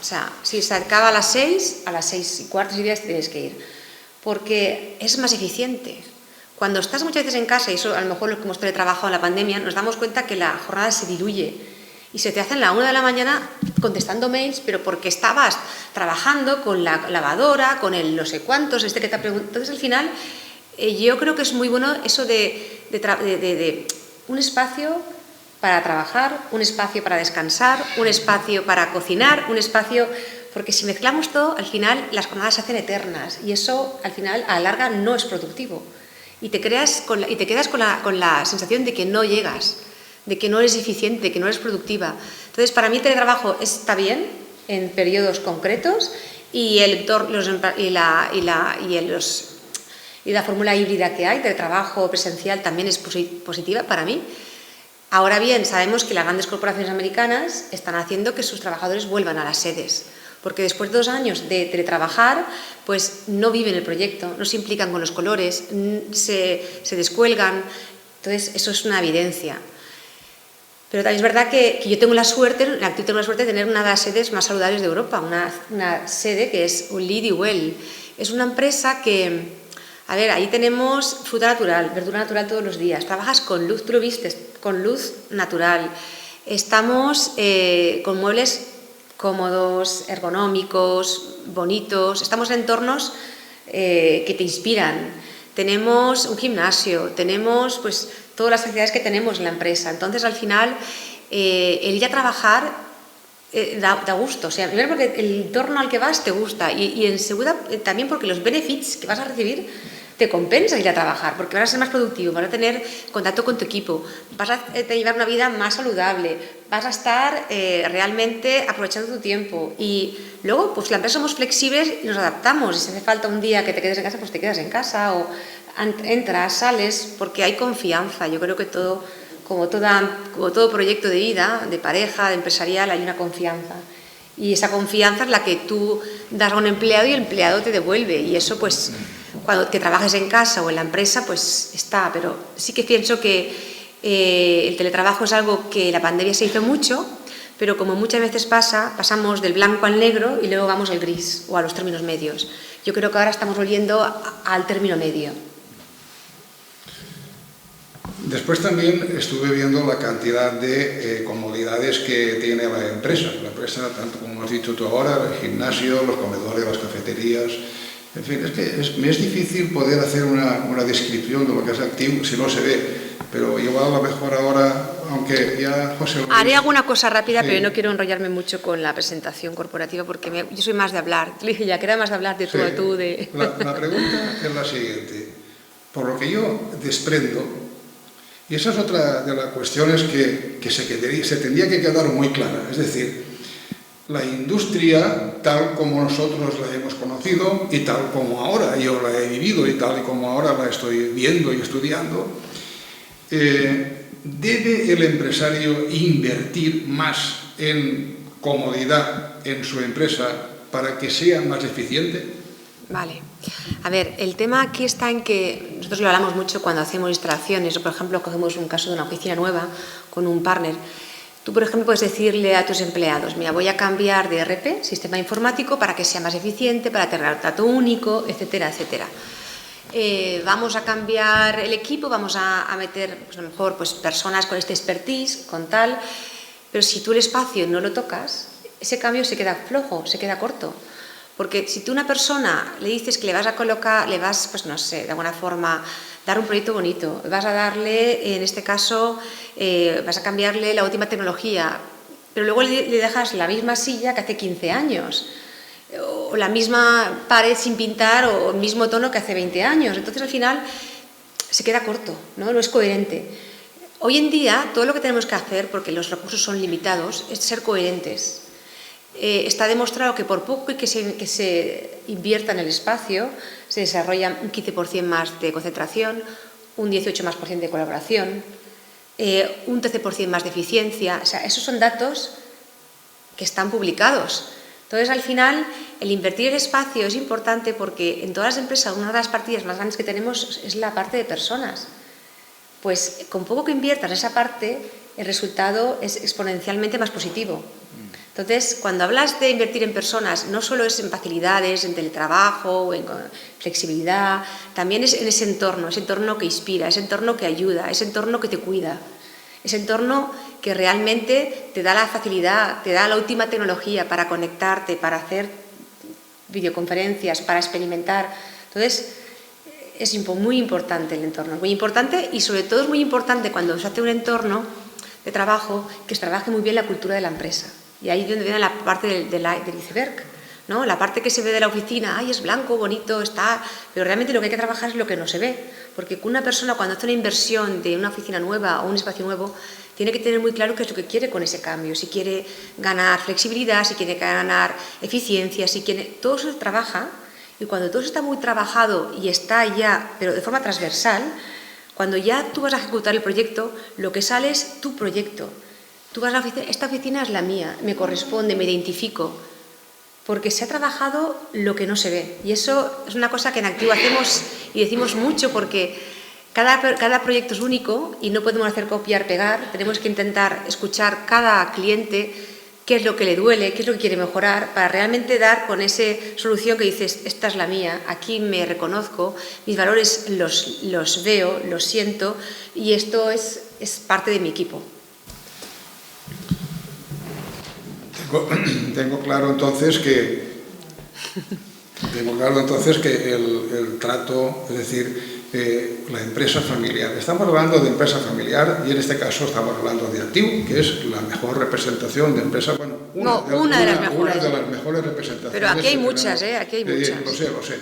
O sea, si se acaba a las 6 y cuarto, si tienes que ir. Porque es más eficiente. Cuando estás muchas veces en casa, y eso a lo mejor lo que hemos teletrabajado en la pandemia, nos damos cuenta que la jornada se diluye y se te hacen la 1 de la mañana contestando mails, pero porque estabas trabajando con la lavadora, con el no sé cuántos, que te ha preguntado. Entonces, al final, yo creo que es muy bueno eso de un espacio para trabajar, un espacio para descansar, un espacio para cocinar, un espacio... Porque si mezclamos todo, al final las jornadas se hacen eternas y eso, al final, a la larga, no es productivo. Y te quedas con la sensación de que no llegas, de que no eres eficiente, de que no eres productiva. Entonces, para mí el teletrabajo está bien en periodos concretos y la fórmula híbrida que hay de trabajo presencial también es positiva para mí. Ahora bien, sabemos que las grandes corporaciones americanas están haciendo que sus trabajadores vuelvan a las sedes, porque después de 2 años de teletrabajar, pues no viven el proyecto, no se implican con los colores, se descuelgan. Entonces, eso es una evidencia. Pero también es verdad que yo tengo la suerte, la actitud tengo la suerte de tener una de las sedes más saludables de Europa, una sede que es Lead y Well. Es una empresa que, a ver, ahí tenemos fruta natural, verdura natural todos los días, trabajas con luz, tú lo vistes, con luz natural. Estamos con muebles cómodos, ergonómicos, bonitos, estamos en entornos que te inspiran. Tenemos un gimnasio, tenemos pues todas las actividades que tenemos en la empresa. Entonces, al final, el ir a trabajar da gusto. O sea, primero porque el entorno al que vas te gusta y en segunda también porque los benefits que vas a recibir te compensa ir a trabajar, porque vas a ser más productivo, vas a tener contacto con tu equipo, vas a llevar una vida más saludable, vas a estar realmente aprovechando tu tiempo. Y luego, pues la empresa somos flexibles y nos adaptamos. Y si hace falta un día que te quedes en casa, pues te quedas en casa o entras, sales, porque hay confianza. Yo creo que como todo proyecto de vida, de pareja, de empresarial, hay una confianza. Y esa confianza es la que tú das a un empleado y el empleado te devuelve. Y eso, pues, cuando que trabajes en casa o en la empresa, pues está. Pero sí que pienso que el teletrabajo es algo que la pandemia se hizo mucho, pero como muchas veces pasamos del blanco al negro y luego vamos al gris o a los términos medios. Yo creo que ahora estamos volviendo al término medio. Después también estuve viendo la cantidad de comodidades que tiene la empresa. La empresa, tanto como has dicho tú ahora, el gimnasio, los comedores, las cafeterías. En fin, es que me es difícil poder hacer una descripción de lo que es Actiu si no se ve. Pero igual a lo mejor ahora, aunque ya José Luis... Haré alguna cosa rápida, sí. Pero no quiero enrollarme mucho con la presentación corporativa porque yo soy más de hablar. Le dije ya que era más de hablar de tú a tú. La pregunta es la siguiente. Por lo que yo desprendo... Y esa es otra de las cuestiones que se tendría que quedar muy clara. Es decir, la industria, tal como nosotros la hemos conocido y tal como ahora yo la he vivido y tal y como ahora la estoy viendo y estudiando, ¿debe el empresario invertir más en comodidad en su empresa para que sea más eficiente? Vale. A ver, el tema aquí está en que nosotros lo hablamos mucho cuando hacemos instalaciones, o por ejemplo, cogemos un caso de una oficina nueva con un partner. Tú, por ejemplo, puedes decirle a tus empleados, mira, voy a cambiar de ERP, sistema informático, para que sea más eficiente, para tener dato único, etcétera, etcétera. Vamos a cambiar el equipo, vamos a meter, pues, a lo mejor, pues, personas con este expertise, con tal, pero si tú el espacio no lo tocas, ese cambio se queda flojo, se queda corto. Porque si tú a una persona le dices que le vas a colocar, pues no sé, de alguna forma, dar un proyecto bonito, vas a darle, en este caso, vas a cambiarle la última tecnología, pero luego le dejas la misma silla que hace 15 años, o la misma pared sin pintar, o el mismo tono que hace 20 años. Entonces, al final, se queda corto, ¿no? No es coherente. Hoy en día, todo lo que tenemos que hacer, porque los recursos son limitados, es ser coherentes. Está demostrado que por poco que se invierta en el espacio, se desarrolla un 15% más de concentración, un 18% más de colaboración, un 13% más de eficiencia. O sea, esos son datos que están publicados. Entonces, al final, el invertir en espacio es importante porque en todas las empresas una de las partidas más grandes que tenemos es la parte de personas. Pues con poco que inviertas en esa parte, el resultado es exponencialmente más positivo. Entonces, cuando hablas de invertir en personas, no solo es en facilidades, en teletrabajo o en flexibilidad, también es en ese entorno que inspira, ese entorno que ayuda, ese entorno que te cuida, ese entorno que realmente te da la facilidad, te da la última tecnología para conectarte, para hacer videoconferencias, para experimentar. Entonces, es muy importante el entorno, muy importante, y sobre todo es muy importante cuando se hace un entorno de trabajo que se trabaje muy bien la cultura de la empresa. Y ahí es donde viene la parte del iceberg, ¿no? La parte que se ve de la oficina, ¡ay, es blanco, bonito, está! Pero realmente lo que hay que trabajar es lo que no se ve, porque una persona cuando hace una inversión de una oficina nueva o un espacio nuevo, tiene que tener muy claro qué es lo que quiere con ese cambio, si quiere ganar flexibilidad, si quiere ganar eficiencia, si quiere... Todo eso se trabaja, y cuando todo eso está muy trabajado y está ya, pero de forma transversal, cuando ya tú vas a ejecutar el proyecto, lo que sale es tu proyecto. Tú vas a la oficina, esta oficina es la mía, me corresponde, me identifico, porque se ha trabajado lo que no se ve. Y eso es una cosa que en Activo hacemos y decimos mucho, porque cada proyecto es único y no podemos hacer copiar, pegar. Tenemos que intentar escuchar cada cliente, qué es lo que le duele, qué es lo que quiere mejorar, para realmente dar con esa solución que dices, esta es la mía, aquí me reconozco, mis valores los veo, los siento, y esto es parte de mi equipo. Tengo claro entonces que el trato, es decir, la empresa familiar. Estamos hablando de empresa familiar y en este caso estamos hablando de Activo, que es la mejor representación de empresa, bueno, una de las mejores representaciones. Pero aquí hay muchas, aquí hay muchas. Lo sé.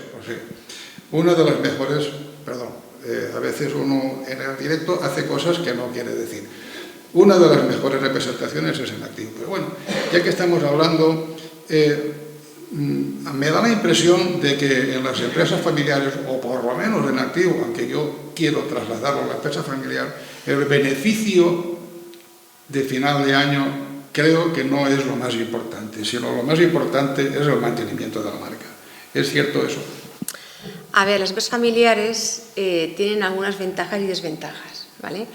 Una de las mejores, perdón, a veces uno en el directo hace cosas que no quiere decir. Una de las mejores representaciones es en Activo. Pero bueno, ya que estamos hablando, me da la impresión de que en las empresas familiares, o por lo menos en Activo, aunque yo quiero trasladarlo a la empresa familiar, el beneficio de final de año creo que no es lo más importante, sino lo más importante es el mantenimiento de la marca. ¿Es cierto eso? A ver, las empresas familiares tienen algunas ventajas y desventajas, ¿vale?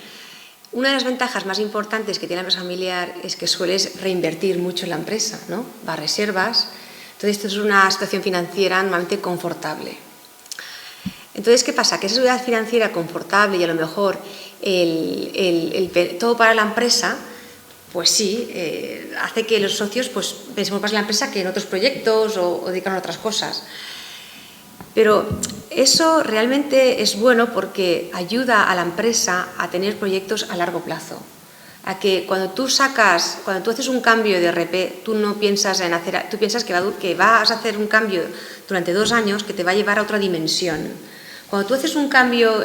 Una de las ventajas más importantes que tiene la empresa familiar es que sueles reinvertir mucho en la empresa, ¿no? Vas a reservas. Entonces, esto es una situación financiera normalmente confortable. Entonces, ¿qué pasa? Que esa seguridad financiera confortable y a lo mejor todo para la empresa, pues sí, hace que los socios pues, pensemos más en la empresa que en otros proyectos o dedicarnos a otras cosas. Pero eso realmente es bueno porque ayuda a la empresa a tener proyectos a largo plazo. A que cuando tú haces un cambio de RP, tú no piensas tú piensas que vas a hacer un cambio durante 2 años que te va a llevar a otra dimensión. Cuando tú haces un cambio,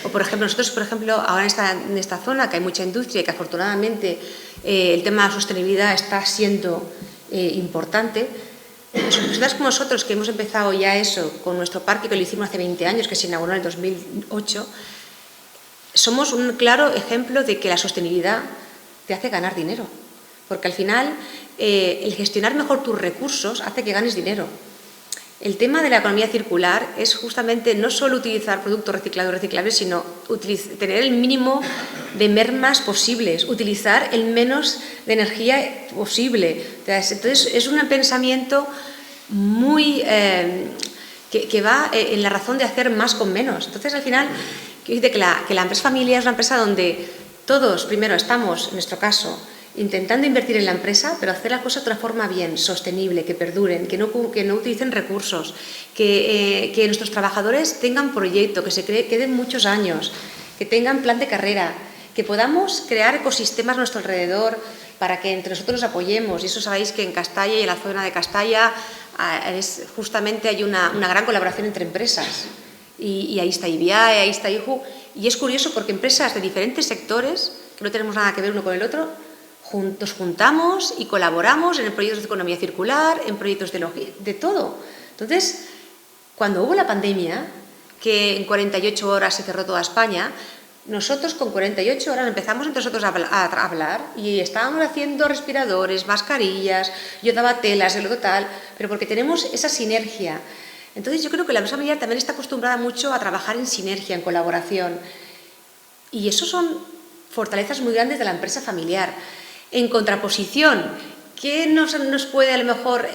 o por ejemplo, nosotros, ahora en esta zona que hay mucha industria y que afortunadamente el tema de la sostenibilidad está siendo importante, empresas como nosotros, que hemos empezado ya eso con nuestro parque, que lo hicimos hace 20 años, que se inauguró en el 2008, somos un claro ejemplo de que la sostenibilidad te hace ganar dinero. Porque al final, el gestionar mejor tus recursos hace que ganes dinero. El tema de la economía circular es justamente no solo utilizar productos reciclables, sino tener el mínimo de mermas posibles, utilizar el menos de energía posible. Entonces, es un pensamiento muy que va en la razón de hacer más con menos. Entonces, al final, quiero decir que la empresa familiar es una empresa donde todos, primero, estamos, en nuestro caso, intentando invertir en la empresa, pero hacer las cosas de otra forma bien, sostenible, que perduren, que no utilicen recursos, que nuestros trabajadores tengan proyecto, que se queden muchos años, que tengan plan de carrera, que podamos crear ecosistemas a nuestro alrededor para que entre nosotros nos apoyemos. Y eso sabéis que en Castalla y en la zona de Castalla justamente hay una gran colaboración entre empresas. Y ahí está IBIAE, ahí está IJU. Y es curioso porque empresas de diferentes sectores, que no tenemos nada que ver uno con el otro, nos juntamos y colaboramos en proyectos de economía circular, en proyectos de todo. Entonces, cuando hubo la pandemia, que en 48 horas se cerró toda España, nosotros con 48 horas empezamos entre nosotros a hablar y estábamos haciendo respiradores, mascarillas, yo daba telas, el otro tal, pero porque tenemos esa sinergia. Entonces yo creo que la empresa familiar también está acostumbrada mucho a trabajar en sinergia, en colaboración. Y eso son fortalezas muy grandes de la empresa familiar. En contraposición, ¿qué nos puede a lo mejor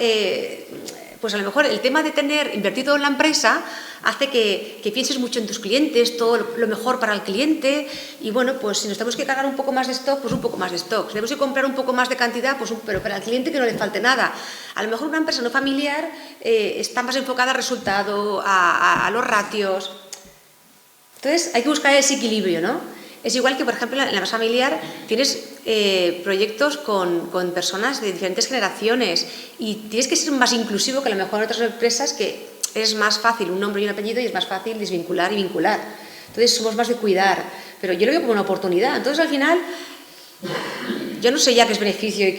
pues a lo mejor el tema de tener invertido en la empresa hace que pienses mucho en tus clientes, todo lo mejor para el cliente, y bueno, pues si nos tenemos que cargar un poco más de stock, pues un poco más de stock. Si tenemos que comprar un poco más de cantidad, pues pero para el cliente que no le falte nada. A lo mejor una empresa no familiar está más enfocada al resultado, a los ratios. Entonces hay que buscar ese equilibrio, ¿no? Es igual que, por ejemplo, en la empresa familiar tienes proyectos con personas de diferentes generaciones y tienes que ser más inclusivo que a lo mejor en otras empresas que es más fácil un nombre y un apellido y es más fácil desvincular y vincular. Entonces somos más de cuidar, pero yo lo veo como una oportunidad. Entonces al final yo no sé ya qué es beneficio y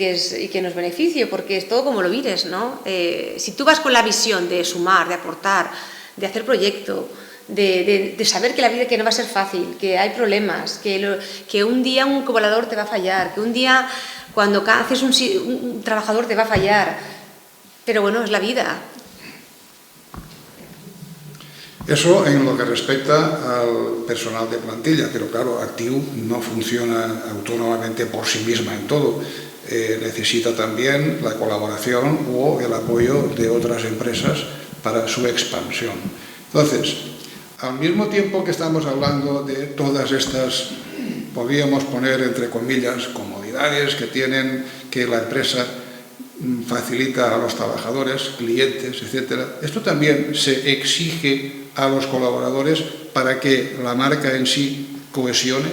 qué no es beneficio, porque es todo como lo mires, ¿no? Si tú vas con la visión de sumar, de aportar, de hacer proyecto, de saber que la vida que no va a ser fácil, que hay problemas, que un día un colaborador te va a fallar, que un día cuando haces un trabajador te va a fallar, pero bueno, es la vida. Eso en lo que respecta al personal de plantilla, pero claro, Actiu no funciona autónomamente por sí misma en todo. Necesita también la colaboración o el apoyo de otras empresas para su expansión. Entonces, al mismo tiempo que estamos hablando de todas estas, podríamos poner entre comillas, comodidades que la empresa facilita a los trabajadores, clientes, etc., esto también se exige a los colaboradores para que la marca en sí cohesione.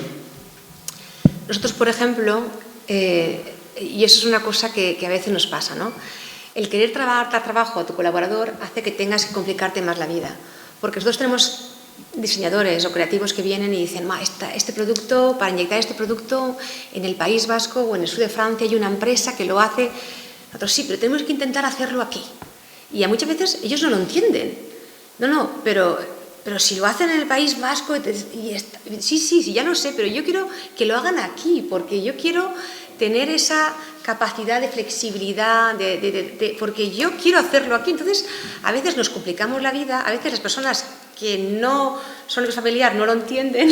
Nosotros, por ejemplo, y eso es una cosa que a veces nos pasa, ¿no? El querer dar trabajo a tu colaborador hace que tengas que complicarte más la vida, porque nosotros tenemos diseñadores o creativos que vienen y dicen, este producto, para inyectar este producto en el País Vasco o en el sur de Francia hay una empresa que lo hace. Nosotros sí, pero tenemos que intentar hacerlo aquí. Y muchas veces ellos no lo entienden. No, pero si lo hacen en el País Vasco, sí, ya lo sé, pero yo quiero que lo hagan aquí, porque yo quiero tener esa capacidad de flexibilidad, porque yo quiero hacerlo aquí. Entonces, a veces nos complicamos la vida, a veces las personas que no son familiar no lo entienden,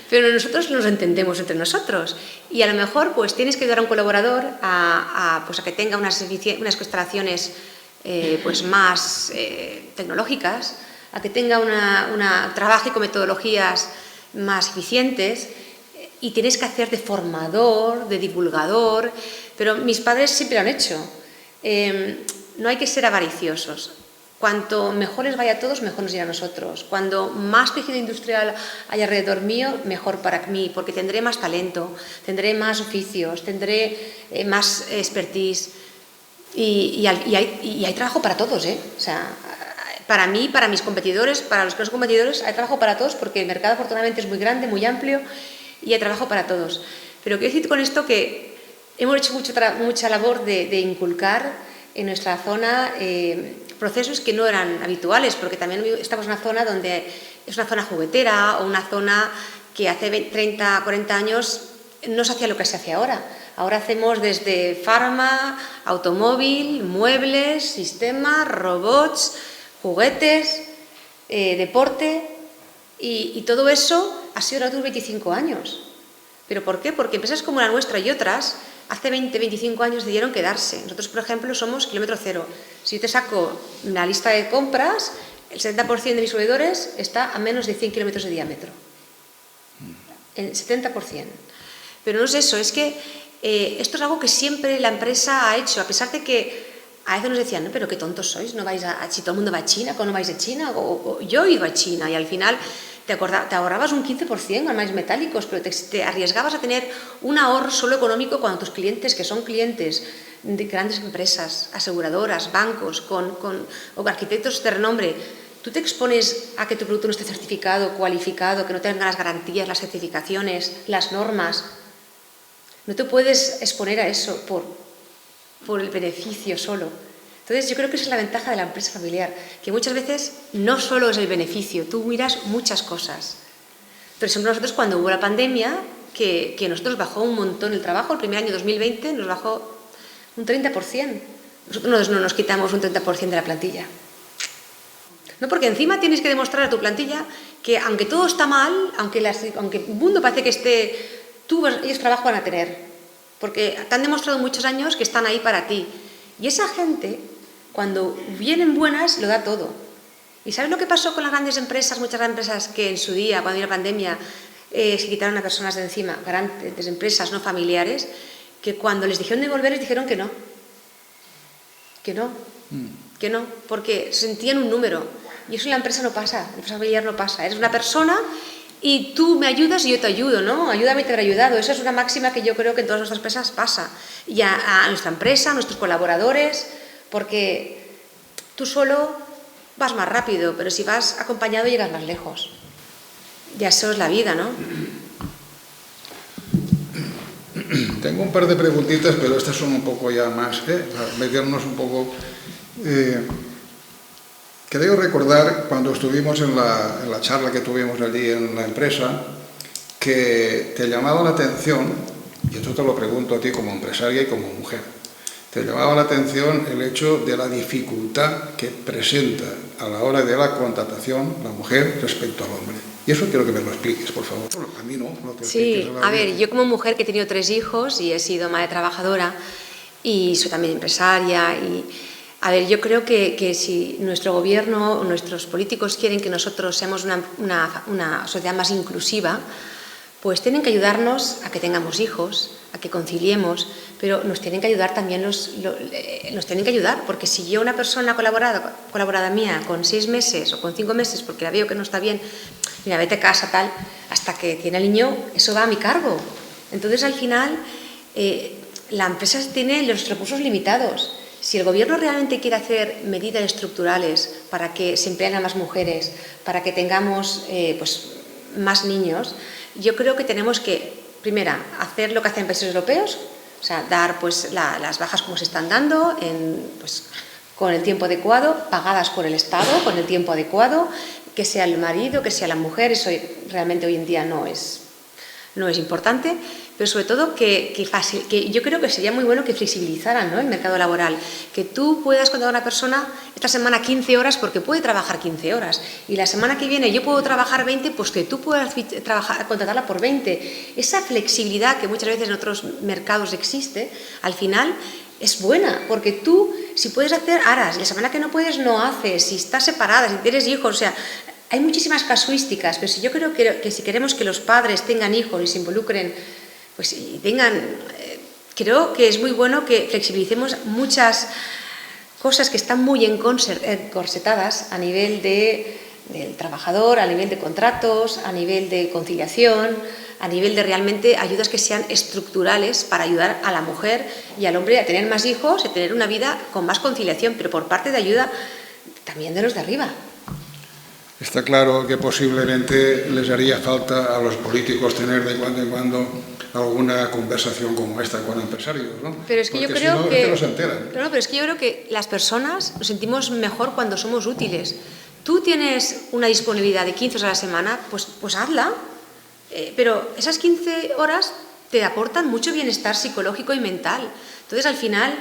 pero nosotros nos entendemos entre nosotros. Y a lo mejor pues tienes que ayudar a un colaborador a que tenga unas instalaciones pues más tecnológicas, a que tenga trabaje con metodologías más eficientes, y tienes que hacer de formador, de divulgador, pero mis padres siempre lo han hecho. No hay que ser avariciosos. Cuanto mejor les vaya a todos, mejor nos irá a nosotros. Cuando más tejido industrial hay alrededor mío, mejor para mí, porque tendré más talento, tendré más oficios, tendré más expertise. Y hay trabajo para todos, ¿eh? O sea, para mí, para mis competidores, para los que no son competidores, hay trabajo para todos, porque el mercado afortunadamente es muy grande, muy amplio, y hay trabajo para todos. Pero quiero decir con esto que hemos hecho mucha labor de inculcar en nuestra zona procesos que no eran habituales, porque también estamos en una zona donde es una zona juguetera o una zona que hace 30, 40 años no se hacía lo que se hace ahora. Ahora hacemos desde farma, automóvil, muebles, sistemas, robots, juguetes, deporte, y todo eso ha sido durante 25 años. ¿Pero por qué? Porque empresas como la nuestra y otras hace 20, 25 años decidieron quedarse. Nosotros, por ejemplo, somos kilómetro cero. Si yo te saco una lista de compras, el 70% de mis proveedores está a menos de 100 kilómetros de diámetro. El 70%. Pero no es eso, es que esto es algo que siempre la empresa ha hecho, a pesar de que a veces nos decían, no, pero qué tontos sois, no vais si todo el mundo va a China, ¿cómo no vais a China? O yo iba a China, y al final te ahorrabas un 15% en maíz metálicos, pero te arriesgabas a tener un ahorro solo económico cuando tus clientes, que son clientes de grandes empresas, aseguradoras, bancos, o arquitectos de renombre, tú te expones a que tu producto no esté certificado, cualificado, que no tenga las garantías, las certificaciones, las normas. No te puedes exponer a eso por el beneficio solo. Entonces yo creo que esa es la ventaja de la empresa familiar, que muchas veces no solo es el beneficio, tú miras muchas cosas. Por ejemplo, nosotros cuando hubo la pandemia, que nosotros bajó un montón el trabajo, el primer año 2020 nos bajó un 30%. Nosotros no nos quitamos un 30% de la plantilla. No, porque encima tienes que demostrar a tu plantilla que aunque todo está mal, aunque el mundo parece que esté, ellos trabajo van a tener, porque te han demostrado muchos años que están ahí para ti. Y esa gente cuando vienen buenas, lo da todo. ¿Y sabes lo que pasó con las grandes empresas, muchas grandes empresas que en su día, cuando vino la pandemia, se quitaron a personas de encima, grandes empresas no familiares, que cuando les dijeron de volver les dijeron que no, porque sentían un número. Y eso en la empresa no pasa, en la empresa familiar no pasa. Eres una persona y tú me ayudas y yo te ayudo, ¿no? Ayúdame y te habré ayudado. Esa es una máxima que yo creo que en todas nuestras empresas pasa. Y a nuestra empresa, a nuestros colaboradores, porque tú solo vas más rápido, pero si vas acompañado llegas más lejos. Y eso es la vida, ¿no? Tengo un par de preguntitas, pero estas son un poco ya más, para meternos un poco. Creo recordar, cuando estuvimos en la charla que tuvimos allí en la empresa, que te llamaba la atención, y esto te lo pregunto a ti como empresaria y como mujer, te llamaba la atención el hecho de la dificultad que presenta a la hora de la contratación la mujer respecto al hombre. Y eso quiero que me lo expliques, por favor. Bueno, a mí no. Sí, a ver, yo como mujer que he tenido 3 hijos y he sido madre trabajadora y soy también empresaria y... A ver, yo creo que si nuestro gobierno o nuestros políticos quieren que nosotros seamos una sociedad más inclusiva, pues tienen que ayudarnos a que tengamos hijos, a que conciliemos, pero nos tienen que ayudar también nos tienen que ayudar, porque si yo una persona colaborada mía con 6 meses o con 5 meses, porque la veo que no está bien, mira, vete a casa, tal, hasta que tiene el niño, eso va a mi cargo. Entonces, al final, la empresa tiene los recursos limitados. Si el gobierno realmente quiere hacer medidas estructurales para que se empleen a más mujeres, para que tengamos pues, más niños, yo creo que tenemos que, primera, hacer lo que hacen países europeos, o sea, dar pues, las bajas como se están dando, pues, con el tiempo adecuado, pagadas por el Estado, con el tiempo adecuado, que sea el marido, que sea la mujer, eso realmente hoy en día no es importante, pero sobre todo que yo creo que sería muy bueno que flexibilizaran, ¿no?, el mercado laboral, que tú puedas contratar a una persona esta semana 15 horas porque puede trabajar 15 horas y la semana que viene yo puedo trabajar 20, pues que tú puedas contratarla por 20. Esa flexibilidad que muchas veces en otros mercados existe, al final es buena, porque tú si puedes hacer, harás, y la semana que no puedes no haces, si estás separada, si tienes hijos, o sea, hay muchísimas casuísticas, pero yo creo que si queremos que los padres tengan hijos y se involucren, pues y tengan, creo que es muy bueno que flexibilicemos muchas cosas que están muy encorsetadas a nivel del trabajador, a nivel de contratos, a nivel de conciliación, a nivel de realmente ayudas que sean estructurales para ayudar a la mujer y al hombre a tener más hijos y a tener una vida con más conciliación, pero por parte de ayuda también de los de arriba. Está claro que posiblemente les haría falta a los políticos tener de cuando en cuando alguna conversación como esta con empresarios, ¿no? Pero es que porque yo creo si no, que... es que no se enteran. Claro, pero es que yo creo que las personas nos sentimos mejor cuando somos útiles. Tú tienes una disponibilidad de 15 horas a la semana, pues hazla. Pero esas 15 horas te aportan mucho bienestar psicológico y mental. Entonces, al final,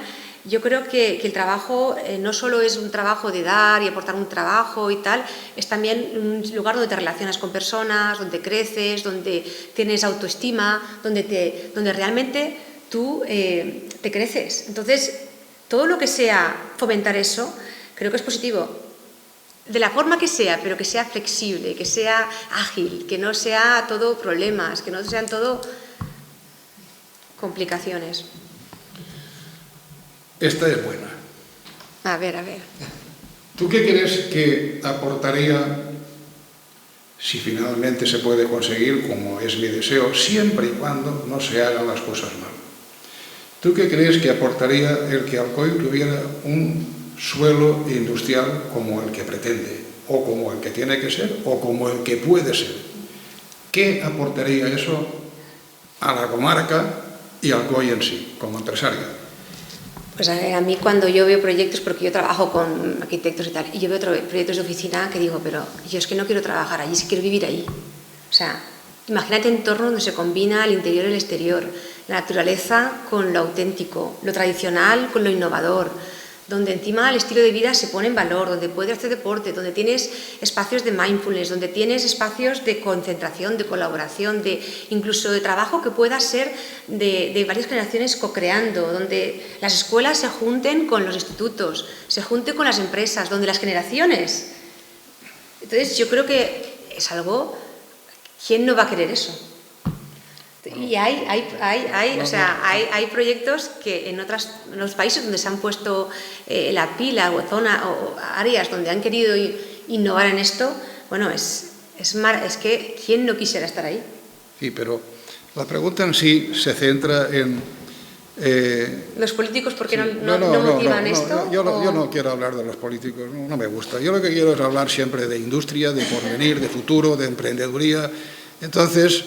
yo creo que el trabajo no solo es un trabajo de dar y aportar un trabajo y tal, es también un lugar donde te relacionas con personas, donde creces, donde tienes autoestima, donde realmente tú te creces. Entonces, todo lo que sea fomentar eso, creo que es positivo. De la forma que sea, pero que sea flexible, que sea ágil, que no sea todo problemas, que no sean todo complicaciones. Esta es buena. A ver. ¿Tú qué crees que aportaría, si finalmente se puede conseguir, como es mi deseo, siempre y cuando no se hagan las cosas mal? ¿Tú qué crees que aportaría el que Alcoy tuviera un suelo industrial como el que pretende, o como el que tiene que ser, o como el que puede ser? ¿Qué aportaría eso a la comarca y a Alcoy en sí, como empresaria? Pues a mí cuando yo veo proyectos, porque yo trabajo con arquitectos y tal, y yo veo proyectos de oficina que digo, pero yo es que no quiero trabajar allí, sí quiero vivir allí. O sea, imagínate un entorno donde se combina el interior y el exterior, la naturaleza con lo auténtico, lo tradicional con lo innovador, donde encima el estilo de vida se pone en valor, donde puedes hacer deporte, donde tienes espacios de mindfulness, donde tienes espacios de concentración, de colaboración, incluso de trabajo que pueda ser de varias generaciones co-creando, donde las escuelas se junten con los institutos, se junten con las empresas, donde las generaciones. Entonces yo creo que es algo, ¿quién no va a querer eso? Y hay proyectos que en los países donde se han puesto la pila o áreas donde han querido innovar en esto, bueno, es que ¿quién no quisiera estar ahí? Sí, pero la pregunta en sí se centra en... ¿Los políticos por qué no motivan esto? Yo no quiero hablar de los políticos, no me gusta. Yo lo que quiero es hablar siempre de industria, de porvenir, de futuro, de emprendeduría. Entonces...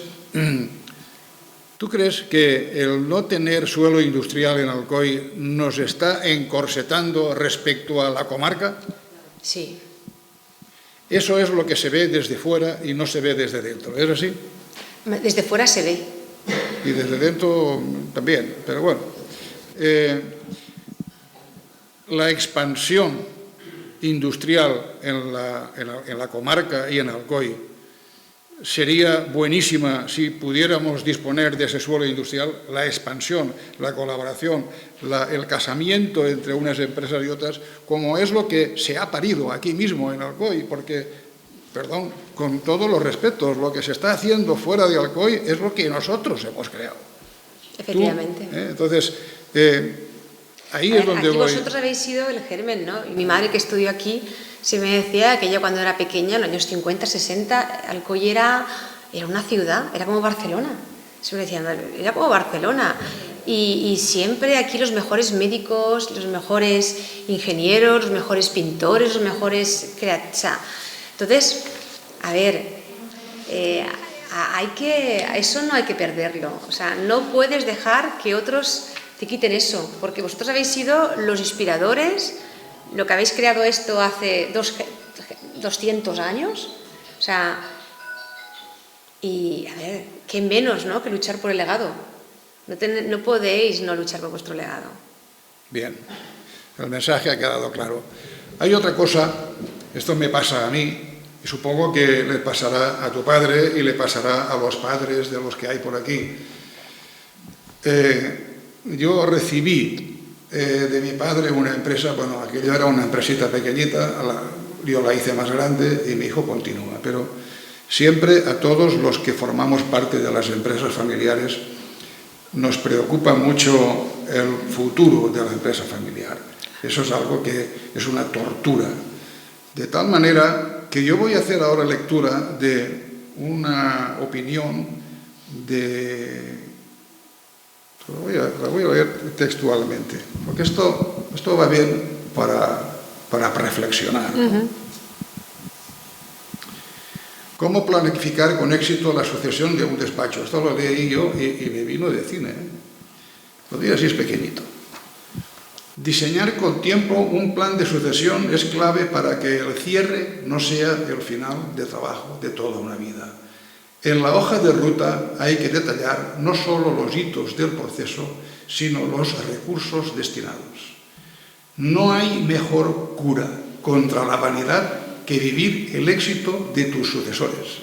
¿Tú crees que el no tener suelo industrial en Alcoy nos está encorsetando respecto a la comarca? Sí. Eso es lo que se ve desde fuera y no se ve desde dentro, ¿es así? Desde fuera se ve. Y desde dentro también, pero bueno. La expansión industrial en la comarca y en Alcoy sería buenísima si pudiéramos disponer de ese suelo industrial, la expansión, la colaboración, el casamiento entre unas empresas y otras, como es lo que se ha parido aquí mismo en Alcoy, porque, perdón, con todos los respetos, lo que se está haciendo fuera de Alcoy es lo que nosotros hemos creado. Efectivamente. Entonces, ahí es donde aquí voy. Vosotros habéis sido el germen, ¿no? Y mi madre, que estudió aquí, se me decía que ella cuando era pequeña, en los años 50, 60, Alcoy era una ciudad, era como Barcelona. Se me decían, era como Barcelona. Y siempre aquí los mejores médicos, los mejores ingenieros, los mejores pintores, los mejores creativos. Entonces, a ver, eso no hay que perderlo. O sea, no puedes dejar que otros te quiten eso, porque vosotros habéis sido los inspiradores. Lo que habéis creado esto hace 200 años, o sea, y a ver, qué menos, ¿no?, que luchar por el legado. No podéis no luchar por vuestro legado. Bien, el mensaje ha quedado claro. Hay otra cosa, esto me pasa a mí, y supongo que le pasará a tu padre y le pasará a los padres de los que hay por aquí. Yo recibí de mi padre una empresa, bueno, aquello era una empresita pequeñita, yo la hice más grande y mi hijo continúa, pero siempre a todos los que formamos parte de las empresas familiares nos preocupa mucho el futuro de la empresa familiar. Eso es algo que es una tortura. De tal manera que yo voy a hacer ahora lectura de una opinión de... La voy a leer textualmente, porque esto va bien para reflexionar. ¿Cómo planificar con éxito la sucesión de un despacho? Esto lo leí yo y me vino de cine. Lo digo así, es pequeñito. Diseñar con tiempo un plan de sucesión es clave para que el cierre no sea el final de trabajo de toda una vida. En la hoja de ruta hay que detallar no solo los hitos del proceso, sino los recursos destinados. No hay mejor cura contra la vanidad que vivir el éxito de tus sucesores.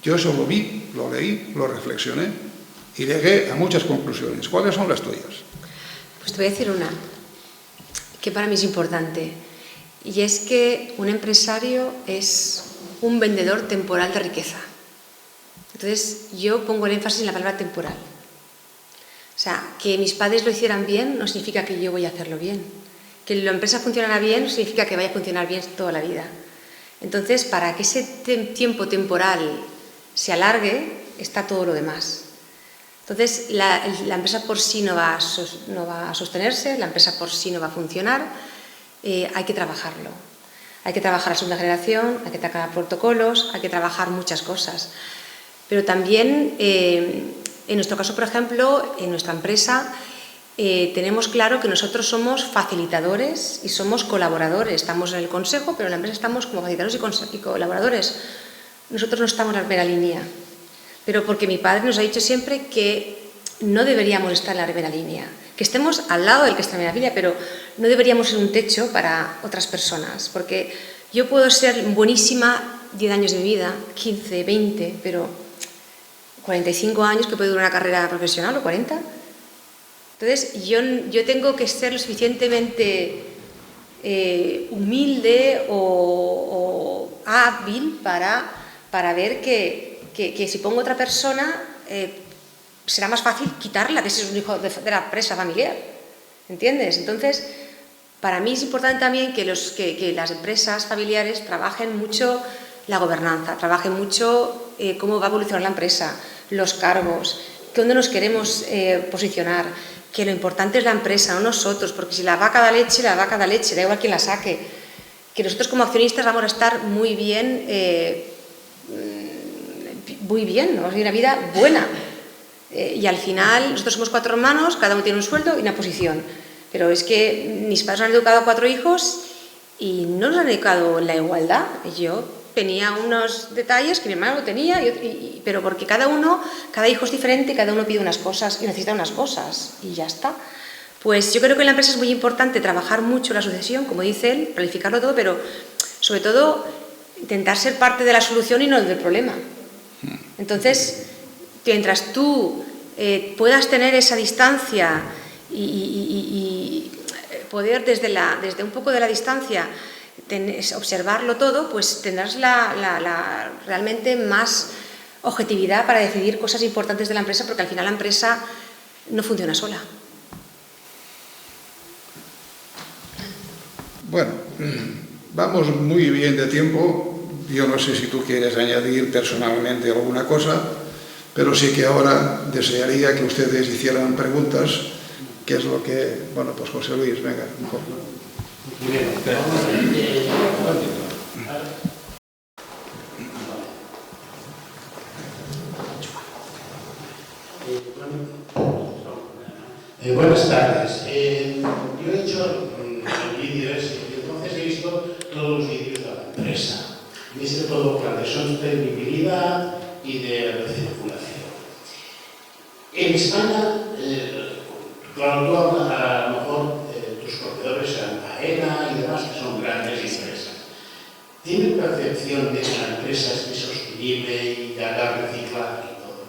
Yo eso lo vi, lo leí, lo reflexioné y llegué a muchas conclusiones. ¿Cuáles son las tuyas? Pues te voy a decir una que para mí es importante, y es que un empresario es un vendedor temporal de riqueza. Entonces, yo pongo el énfasis en la palabra temporal. O sea, que mis padres lo hicieran bien no significa que yo voy a hacerlo bien. Que la empresa funcionara bien no significa que vaya a funcionar bien toda la vida. Entonces, para que ese tiempo temporal se alargue, está todo lo demás. Entonces, la empresa por sí no va a sostenerse, la empresa por sí no va a funcionar, hay que trabajarlo. Hay que trabajar la segunda generación, hay que trabajar protocolos, hay que trabajar muchas cosas. Pero también, en nuestro caso, por ejemplo, en nuestra empresa, tenemos claro que nosotros somos facilitadores y somos colaboradores. Estamos en el consejo, pero en la empresa estamos como facilitadores y colaboradores. Nosotros no estamos en la primera línea, pero porque mi padre nos ha dicho siempre que no deberíamos estar en la primera línea, que estemos al lado del que está en la familia, pero no deberíamos ser un techo para otras personas, porque yo puedo ser buenísima 10 años de mi vida, 15, 20, pero 45 años que puede durar una carrera profesional o 40. Entonces yo tengo que ser lo suficientemente humilde o hábil para ver que si pongo otra persona será más fácil quitarla, que si es un hijo de la empresa familiar, ¿entiendes? Entonces, para mí es importante también que las empresas familiares trabajen mucho la gobernanza, trabajen mucho cómo va a evolucionar la empresa, los cargos, dónde nos queremos posicionar, que lo importante es la empresa, no nosotros, porque si la vaca da leche, la vaca da leche, da igual quién la saque. Que nosotros como accionistas vamos a estar muy bien, vamos a tener una vida buena. Y al final, nosotros somos 4 hermanos, cada uno tiene un sueldo y una posición. Pero es que mis padres han educado a 4 hijos y no nos han educado en la igualdad. Yo tenía unos detalles que mi hermano no tenía, pero porque cada hijo es diferente, cada uno pide unas cosas y necesita unas cosas, y ya está. Pues yo creo que en la empresa es muy importante trabajar mucho la sucesión, como dice él, planificarlo todo, pero sobre todo intentar ser parte de la solución y no del problema. Entonces, mientras tú puedas tener esa distancia y poder desde un poco de la distancia observarlo todo, pues tendrás realmente más objetividad para decidir cosas importantes de la empresa, porque al final la empresa no funciona sola. Bueno, vamos muy bien de tiempo. Yo no sé si tú quieres añadir personalmente alguna cosa, pero sí que ahora desearía que ustedes hicieran preguntas, que es lo que... Bueno, pues José Luis, venga, un poco. Buenas tardes. Yo he hecho el vídeo ese y entonces he visto todos los vídeos de la empresa. He visto todo plan de sostenibilidad y de recirculación. En España, claro, tú hablas, a lo mejor tus proveedores sean AENA y demás, que son grandes empresas. ¿Tienen percepción de que la empresa es sostenible y de haga reciclaje y todo?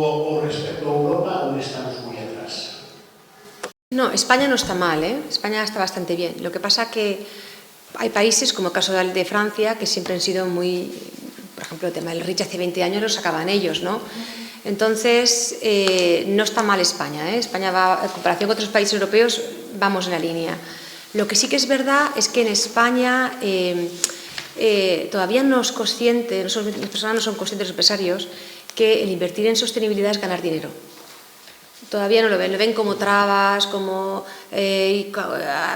¿O respecto a Europa aún estamos muy atrás? No, España no está mal, España está bastante bien. Lo que pasa que hay países, como el caso de Francia, que siempre han sido muy... Por ejemplo, el tema del REACH hace 20 años lo sacaban ellos, ¿no? Entonces, no está mal España, España va, en comparación con otros países europeos, vamos en la línea. Lo que sí que es verdad es que en España todavía no es consciente, las personas no son conscientes, los empresarios, que el invertir en sostenibilidad es ganar dinero. Todavía no lo ven como trabas, como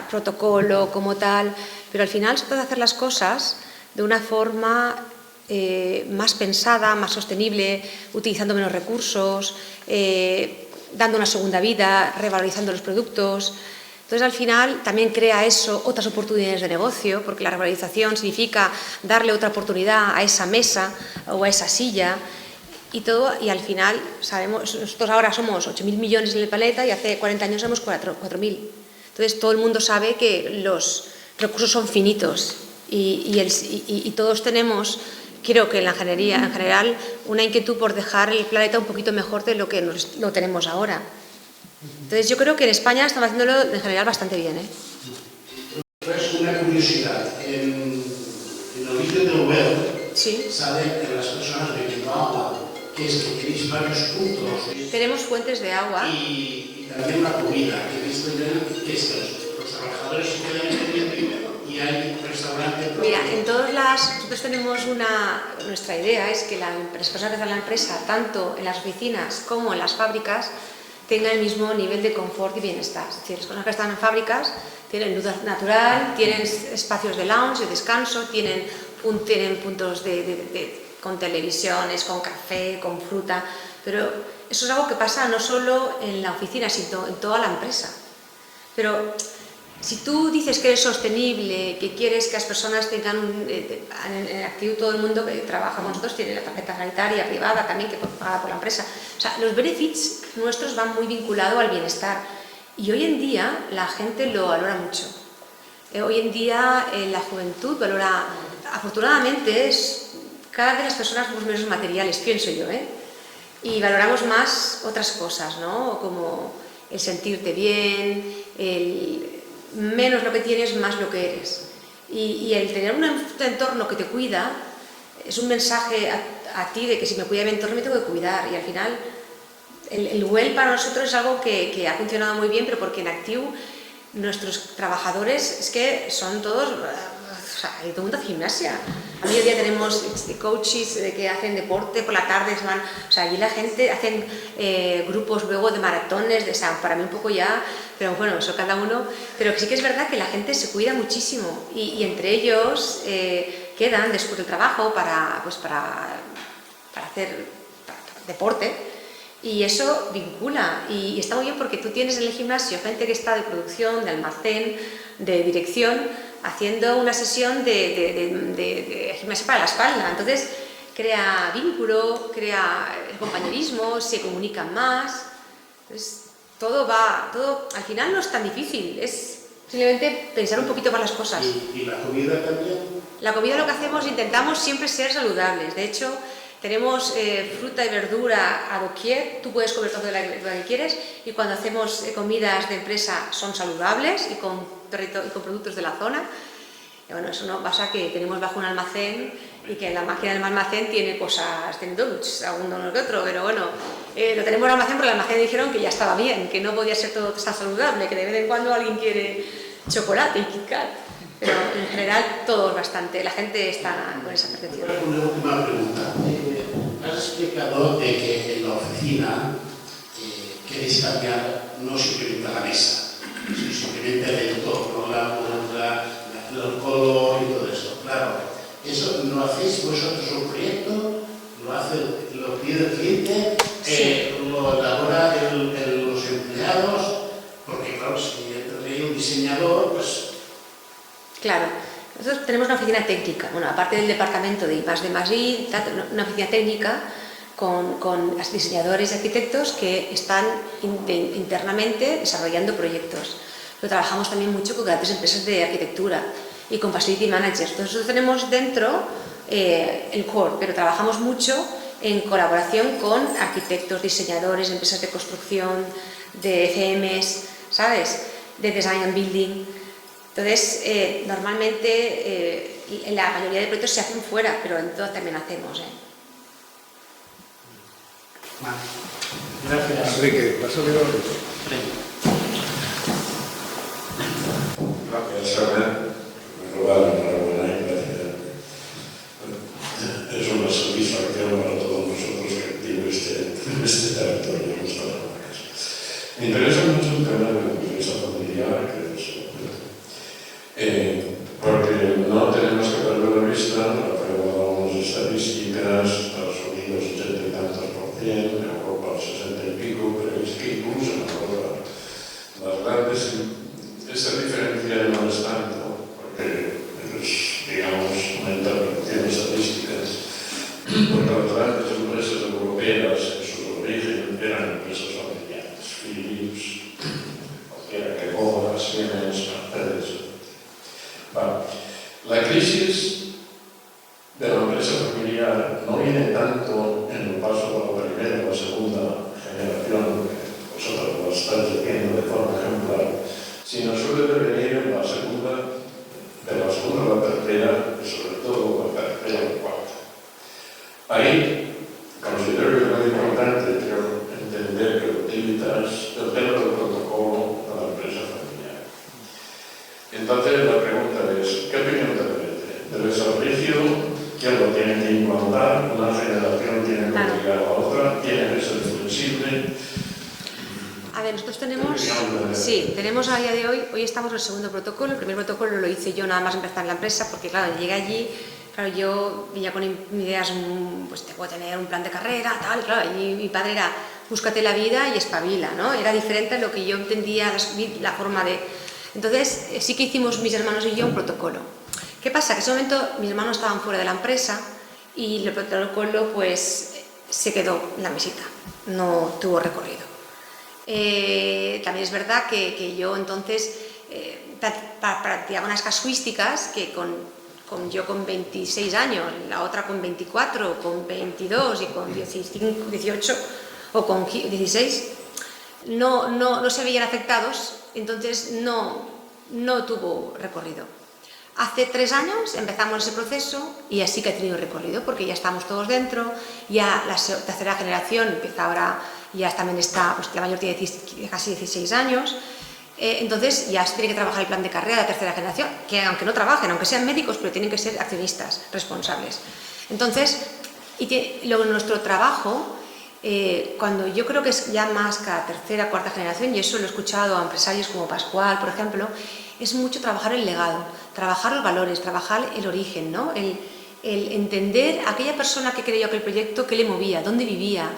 protocolo, como tal, pero al final se puede hacer las cosas de una forma más pensada, más sostenible, utilizando menos recursos, dando una segunda vida, revalorizando los productos. Entonces, al final, también crea eso otras oportunidades de negocio, porque la revalorización significa darle otra oportunidad a esa mesa o a esa silla. Y al final, sabemos, nosotros ahora somos 8.000 millones en el planeta y hace 40 años éramos 4.000. Entonces, todo el mundo sabe que los recursos son finitos y todos tenemos, creo que en la ingeniería en general, una inquietud por dejar el planeta un poquito mejor de lo que lo tenemos ahora. Entonces, yo creo que en España estamos haciéndolo en general bastante bien. Es una curiosidad. En el vídeo del web sí. Sale que las personas bebiendo agua, que es que tenéis varios puntos. Tenemos fuentes de agua. Y también la comida, que he visto que es que los trabajadores se quedan comiendo y hay restaurantes. Mira, nosotros tenemos nuestra idea es que las personas que están en la empresa, tanto en las oficinas como en las fábricas, tengan el mismo nivel de confort y bienestar. Es decir, las personas que están en fábricas tienen luz natural, tienen espacios de lounge, de descanso, tienen puntos con televisiones, con café, con fruta, pero eso es algo que pasa no solo en la oficina, sino en toda la empresa. Pero Si tú dices que eres sostenible, que quieres que las personas tengan en activo todo el mundo que trabaja con nosotros tiene la tarjeta sanitaria privada también que pagada por la empresa. O sea, los benefits nuestros van muy vinculados al bienestar y hoy en día la gente lo valora mucho. Hoy en día la juventud valora, afortunadamente, cada vez las personas somos menos materiales, pienso yo, y valoramos más otras cosas, ¿no? Como el sentirte bien, menos lo que tienes, más lo que eres. Y el tener un entorno que te cuida es un mensaje a ti de que si me cuida mi entorno me tengo que cuidar. Y al final el WELL para nosotros es algo que ha funcionado muy bien, pero porque en Actiu nuestros trabajadores es que son todos, o sea, todo el mundo hace gimnasia. A mediodía tenemos coaches que hacen deporte, por la tarde se van, o sea, allí la gente hacen grupos luego de maratones, o sea, para mí un poco ya, pero bueno, eso cada uno, pero sí que es verdad que la gente se cuida muchísimo y entre ellos quedan después del trabajo para hacer deporte. Y eso vincula y está muy bien porque tú tienes en el gimnasio gente que está de producción, de almacén, de dirección, haciendo una sesión de gimnasia para la espalda. Entonces crea vínculo, crea el compañerismo, se comunican más. Entonces todo al final no es tan difícil, es simplemente pensar un poquito más las cosas. ¿Y la comida también? La comida lo que hacemos, intentamos siempre ser saludables. De hecho, tenemos fruta y verdura a doquier, tú puedes comer todo lo que quieres y cuando hacemos comidas de empresa son saludables y con productos de la zona. Y bueno, eso no pasa que tenemos bajo un almacén y que la máquina del almacén tiene cosas, tiene donuts, alguno que otro, pero bueno, lo tenemos en el almacén porque el almacén dijeron que ya estaba bien, que no podía ser todo tan saludable, que de vez en cuando alguien quiere chocolate y Kit Kat. Pero en general todo es bastante, la gente está con esa percepción. Una última pregunta. Has explicado de que en la oficina queréis cambiar no simplemente la mesa, sino simplemente el entorno, el color y todo eso. Claro, eso no hacéis vosotros un proyecto, lo pide el cliente, lo elabora los empleados, porque claro, si entra un diseñador, pues... Claro, nosotros tenemos una oficina técnica, bueno, aparte del departamento de I+D+I, una oficina técnica con diseñadores y arquitectos que están internamente desarrollando proyectos. Pero trabajamos también mucho con grandes empresas de arquitectura y con facility managers. Entonces nosotros tenemos dentro el core, pero trabajamos mucho en colaboración con arquitectos, diseñadores, empresas de construcción, de FMs, ¿sabes? De design and building. Entonces, normalmente la mayoría de proyectos se hacen fuera, pero en todo también hacemos. Gracias. Enrique, pásale ahora. Gracias, Ana. Me robaron enhorabuena y gracias. Es una satisfacción para todos nosotros que activo este territorio, nuestras marcas. Me interesa mucho el tema de la empresa familiar, que es porque no tenemos que perder de vista, revelamos estadísticas, Estados Unidos 80 y tantos %, Europa 60 y pico, pero es que incluso en Europa las grandes, esta diferencia no es tanto, porque es, digamos, una interpretación estadística, porque las grandes empresas europeas en su origen eran empresas familiares, Philips, cualquiera que coja, Siemens, Mercedes. La crisis de la empresa familiar no viene tanto en el paso de la primera o la segunda generación, que vosotros lo estáis haciendo de forma ejemplar, sino suele venir en la segunda, de la segunda a la tercera y sobre todo la tercera y la cuarta. Ahí considero que es muy importante entender que utilitas el tema del protocolo de la empresa familiar. Entonces la pregunta es, ¿qué opinión te merece? ¿Del servicio? ¿Quién lo tiene que implantar? ¿Una generación tiene que obligar a la otra? ¿Tiene que ser flexible? A ver, nosotros tenemos a día de hoy estamos en el segundo protocolo. El primer protocolo lo hice yo nada más empezar en la empresa, porque claro, llegué allí, claro, yo venía con ideas, pues te puedo tener un plan de carrera, tal, claro, y mi padre era, búscate la vida y espabila, ¿no? Era diferente a lo que yo entendía, la forma de Entonces, sí que hicimos mis hermanos y yo un protocolo. ¿Qué pasa? Que en ese momento mis hermanos estaban fuera de la empresa y el protocolo pues se quedó en la mesita, no tuvo recorrido. También es verdad que yo entonces practicaba unas casuísticas que yo con 26 años, la otra con 24, con 22 y con 18 o con 16, no se veían afectados, entonces no tuvo recorrido. Hace 3 años empezamos ese proceso y así que ha tenido recorrido porque ya estamos todos dentro, ya la tercera generación empieza ahora, ya también está, pues la mayor tiene casi 16 años, entonces ya se tiene que trabajar el plan de carrera de la tercera generación, que aunque no trabajen, aunque sean médicos, pero tienen que ser accionistas responsables. Entonces, luego nuestro trabajo, cuando yo creo que es ya más cada tercera, cuarta generación, y eso lo he escuchado a empresarios como Pascual, por ejemplo, es mucho trabajar el legado, trabajar los valores, trabajar el origen, ¿no? El entender a aquella persona que creyó aquel proyecto, qué le movía, dónde vivía.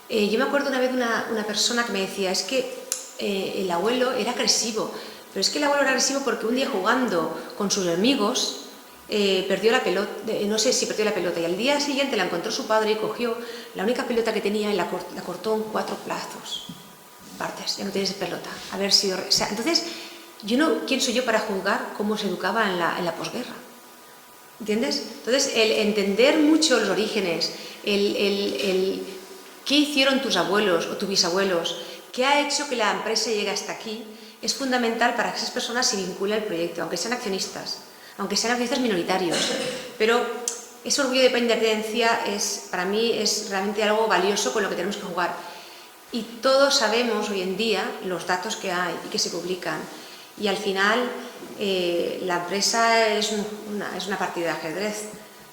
Yo me acuerdo una vez de una persona que me decía, es que el abuelo era agresivo, pero es que el abuelo era agresivo porque un día jugando con sus amigos perdió la pelota, no sé si perdió la pelota, y al día siguiente la encontró su padre y cogió la única pelota que tenía y la cortó en 4 partes, ya no tienes pelota, haber sido... O sea, entonces, ¿quién soy yo para juzgar cómo se educaba en la posguerra? ¿Entiendes? Entonces, el entender mucho los orígenes, qué hicieron tus abuelos o tus bisabuelos, qué ha hecho que la empresa llegue hasta aquí, es fundamental para que esas personas se vinculen al proyecto, aunque sean accionistas minoritarios. Pero ese orgullo de independencia para mí es realmente algo valioso con lo que tenemos que jugar. Y todos sabemos hoy en día los datos que hay y que se publican. Y al final la empresa es una partida de ajedrez.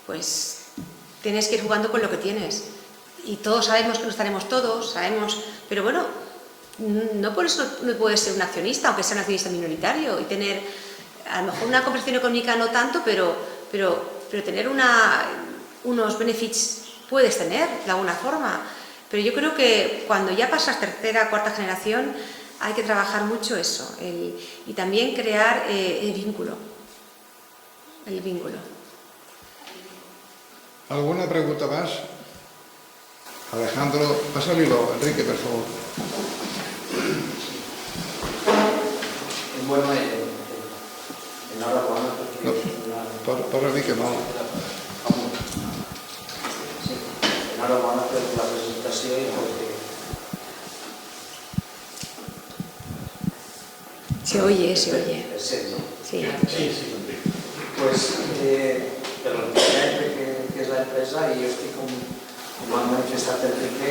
Pues tienes que ir jugando con lo que tienes. Y todos sabemos que no estaremos todos, pero bueno, no por eso no puedes ser un accionista, aunque sea un accionista minoritario, y tener a lo mejor una conversión económica no tanto, pero tener unos benefits puedes tener de alguna forma. Pero yo creo que cuando ya pasas tercera, cuarta generación, hay que trabajar mucho eso, y también crear el vínculo. ¿Alguna pregunta más? Alejandro, pásamelo, Enrique, por favor. Bueno, enhorabuena. No, para Enrique, no. Sí, enhorabuena per la presentació i perquè... Se oye. ¿Es serio? Sí. Pues, per l'empresa que és l'empresa, i jo estic com ha manifestat Enrique,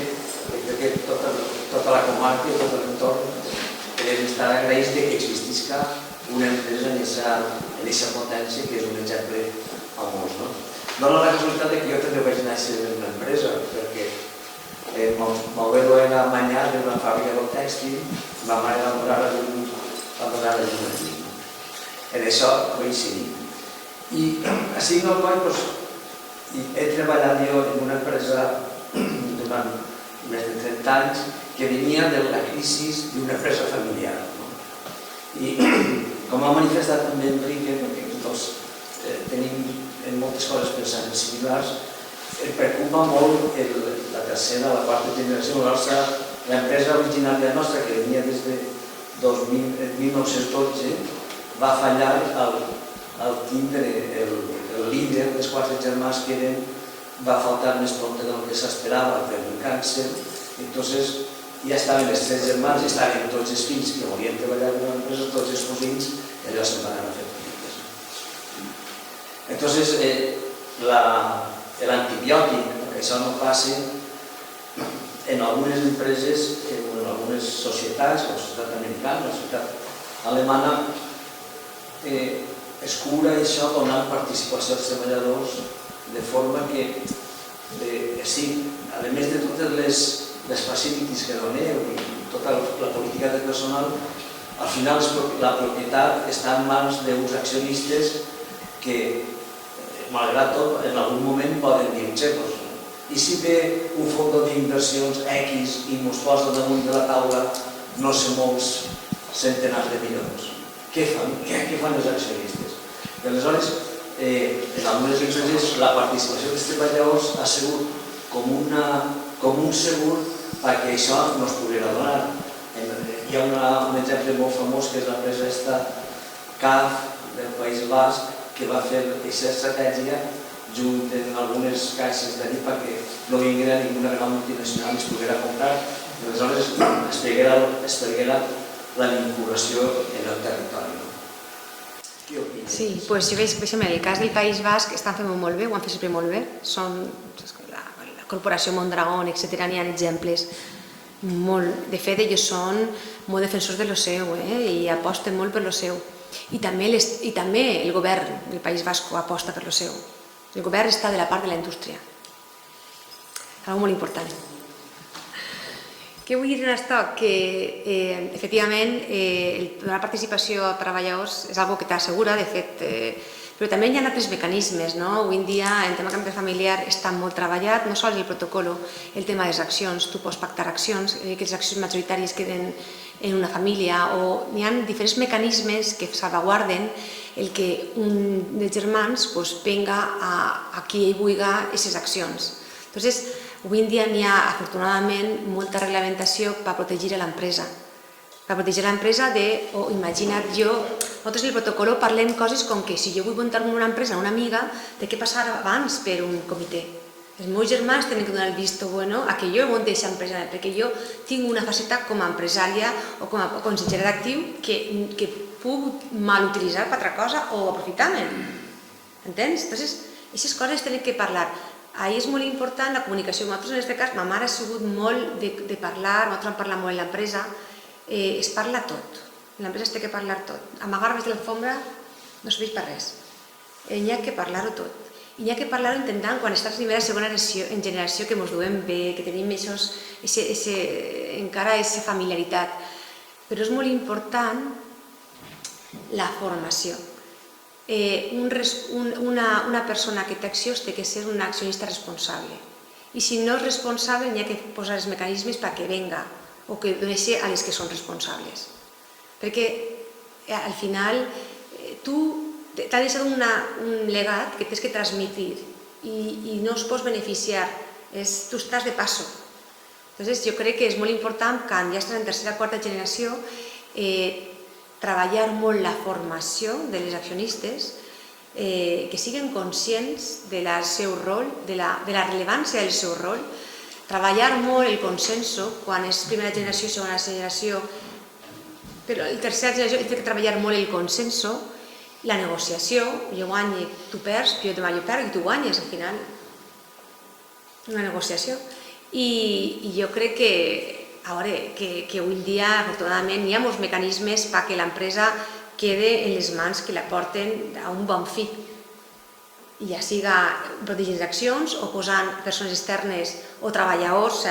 crec que tota la comarca i tot l'entorn estar agraïts que existisca una empresa en aquesta potència que és un exemple famós. Dóna la casualitat que jo també vaig néixer en una empresa, perquè meu abuelo era mañar d'una fàbrica del tèxtil, ma mare era laborada d'un matí. En això coincidim. I així no el coll, he treballat jo en una empresa durant més de 30 anys que venia de la crisi d'una empresa familiar. I com ha manifestat també Enrique, perquè tots tenim en moltes coses pensaments similars, em preocupa molt la tercera, la quarta generació. L'empresa originària nostra, que venia des de 1912, va fallar al tindre el líder dels 4 germans que eren, va faltar més prompte del que s'esperava per un càncer. Entonces, ja estaven els 3 germans, estaven tots els fills que volien treballar en l'empresa, tots els cosins, i allò se'n van anar a fer petites. Entonces, l'antibiòtic, perquè això no passi, en algunes empreses, en algunes societats, com la societat americana, la societat alemana, es cura això donant participació als treballadors de forma que, sí, a més de totes les facilities que doneu i tota la política de personal, al final la propietat està en mans d'uns accionistes que, malgrat tot, en algun moment poden dir, i si ve un fons d'inversions X i ens posa damunt de la taula no sé molts centenars de milions, què què fan els accionistes. I aleshores, en algunes empreses, la participació dels treballadors ha sigut com un segur perquè això no es poguera donar. Hi ha un exemple molt famós que és l'empresa CAF del País Basc que va fer aquesta estratègia junt amb algunes caixes d'allí perquè no vinguera ninguna gran multinacional i es poguera comprar. I aleshores es perguera la vinculació en el territori. Què opines? Sí, doncs jo veig que en el cas del País Basc estan fent molt bé, ho han fet sempre molt bé. Són la Corporació Mondragón, etc. N'hi ha exemples molt. De fet, ells són molt defensors de lo seu i aposten molt per lo seu. I també el govern del País Basc aposta per lo seu. El govern està de la part de la indústria. Algo molt important. Què vull dir en això? Que efectivament la participació a treballadors és algo que t'assegura, de fet, però també hi ha altres mecanismes. Avui en dia el tema canvi familiar està molt treballat, no sols el protocolo, el tema de les accions. Tu pots pactar accions, que les accions majoritàries queden en una família, o hi ha diferents mecanismes que salvaguarden el que un dels germans venga a qui ell vulgui aquestes accions. Entonces, avui en dia hi ha, afortunadament, molta reglamentació per protegir l'empresa. Per protegir l'empresa imagina't jo, nosaltres en el protocolo parlem coses com que si jo vull muntar una empresa, una amiga, de què passar abans per un comitè. Els meus germans tenen que donar el visto bueno a que jo munti aquesta empresa, perquè jo tinc una faceta com a empresària o com a consellera d'actiu que puc mal utilitzar per altra cosa o aprofitar-me'n. Entens? Entonces, aquestes coses tenen que parlar. Ahí és molt important la comunicació. Nosaltres, en aquest cas, ma mare ha sigut molt de parlar, nosaltres hem parlat molt en l'empresa, es parla tot. En l'empresa es té que parlar tot. Amagar més de l'alfombra no serveix per res. N'hi ha que parlar-ho tot. I n'hi ha que parlar-ho intentant, quan estàs a nivell de segona generació, que ens duem bé, que tenim encara aquesta familiaritat. Però és molt important la formació. Una persona que té accions té que ser un accionista responsable. I si no és responsable, n'hi ha que posar els mecanismes perquè venga o que deixi a les que són responsables. Perquè al final tu t'ha deixat un legat que tens que transmitir i no es pots beneficiar, tu estàs de passo. Entonces, jo crec que és molt important, quan ja estàs en tercera o quarta generació, treballar molt la formació de les accionistes, que siguin conscients del seu rol, de la rellevància del seu rol, treballar molt el consenso, quan és primera generació i segona generació, però la tercera generació té que treballar molt el consenso, la negociació, jo guanyo, tu perds, jo demà jo perdo i tu guanyes, al final. Una negociació. I jo crec que avui en dia, afortunadament, hi ha molts mecanismes perquè l'empresa quede en les mans que la porten a un bon fi. I ja siga protegint les accions o posant persones externes o treballadors.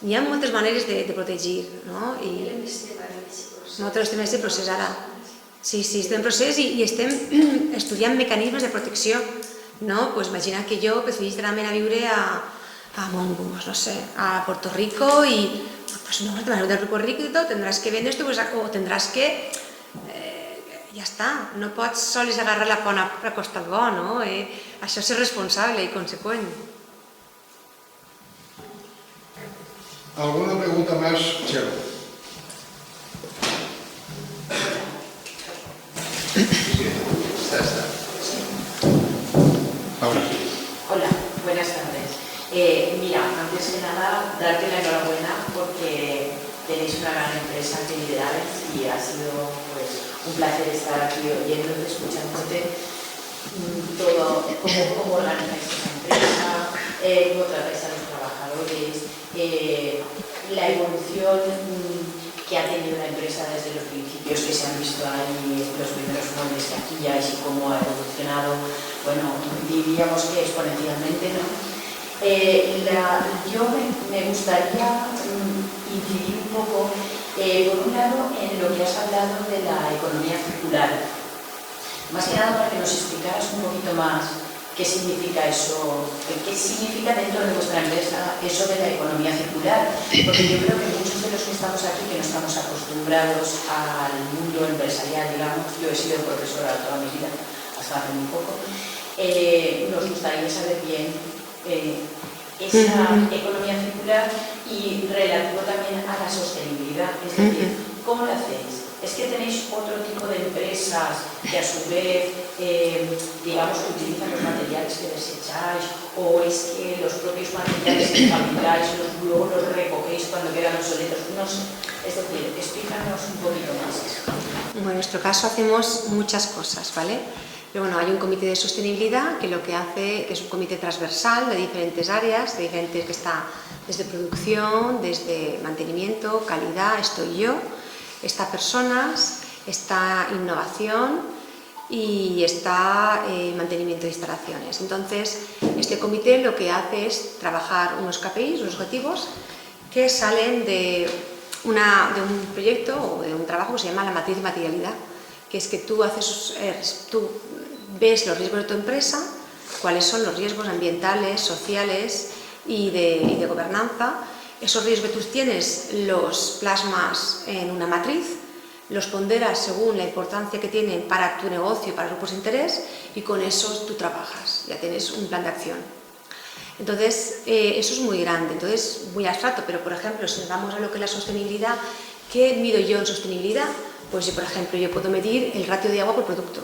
Hi ha moltes maneres de protegir. Nosaltres estem en aquest procés ara. Sí, estem en procés i estem estudiant mecanismes de protecció. Imagina que jo decidís anar a viure a Mongoose, no sé, a Puerto Rico y pues no, te vas a Puerto Rico y todo, tendrás que vender esto o tendrás que... ja està, no pots sols agarrar la pona per costat bo, no? Això és ser responsable i conseqüent. ¿Alguna pregunta más, Chelo? Ahora. Hola, buenas tardes. Mira, antes que nada, darte la enhorabuena porque tenéis una gran empresa que lideráis y ha sido un placer estar aquí oyéndote, escuchándote todo, cómo organizáis esa empresa, cómo tratáis a los trabajadores, la evolución que ha tenido la empresa desde los principios que se han visto ahí, los primeros moldes que hacíais y cómo ha evolucionado, diríamos que exponencialmente, ¿no? Yo me gustaría incidir un poco, por un lado, en lo que has hablado de la economía circular. Más que nada para que nos explicaras un poquito más qué significa eso, qué significa dentro de vuestra empresa eso de la economía circular, porque yo creo que muchos muchos de los que estamos aquí, que no estamos acostumbrados al mundo empresarial, digamos, yo he sido profesora toda mi vida, hasta hace muy poco, nos gustaría saber bien esa economía circular y relativo también a la sostenibilidad, es decir, ¿cómo lo hacéis? ¿Es que tenéis otro tipo de empresas que a su vez, digamos, que utilizan los materiales que desecháis, o es que los propios materiales que fabricáis luego los recogéis cuando quedan obsoletos? No sé, es decir, explícanos un poquito más. Bueno, en nuestro caso hacemos muchas cosas, ¿vale? Pero bueno, hay un comité de sostenibilidad que lo que hace, que es un comité transversal de diferentes áreas, de diferentes, que está desde producción, desde mantenimiento, calidad, estoy yo, está personas, está innovación y está mantenimiento de instalaciones. Entonces, este comité lo que hace es trabajar unos KPIs, unos objetivos, que salen de un proyecto o de un trabajo que se llama la matriz de materialidad, que es que tú ves los riesgos de tu empresa, cuáles son los riesgos ambientales, sociales y de gobernanza. Esos riesgos que tú tienes los plasmas en una matriz, los ponderas según la importancia que tienen para tu negocio y para los grupos de interés, y con eso tú trabajas, ya tienes un plan de acción. Entonces, eso es muy grande, entonces muy abstracto, pero por ejemplo, si nos vamos a lo que es la sostenibilidad, ¿qué mido yo en sostenibilidad? Pues por ejemplo, yo puedo medir el ratio de agua por producto,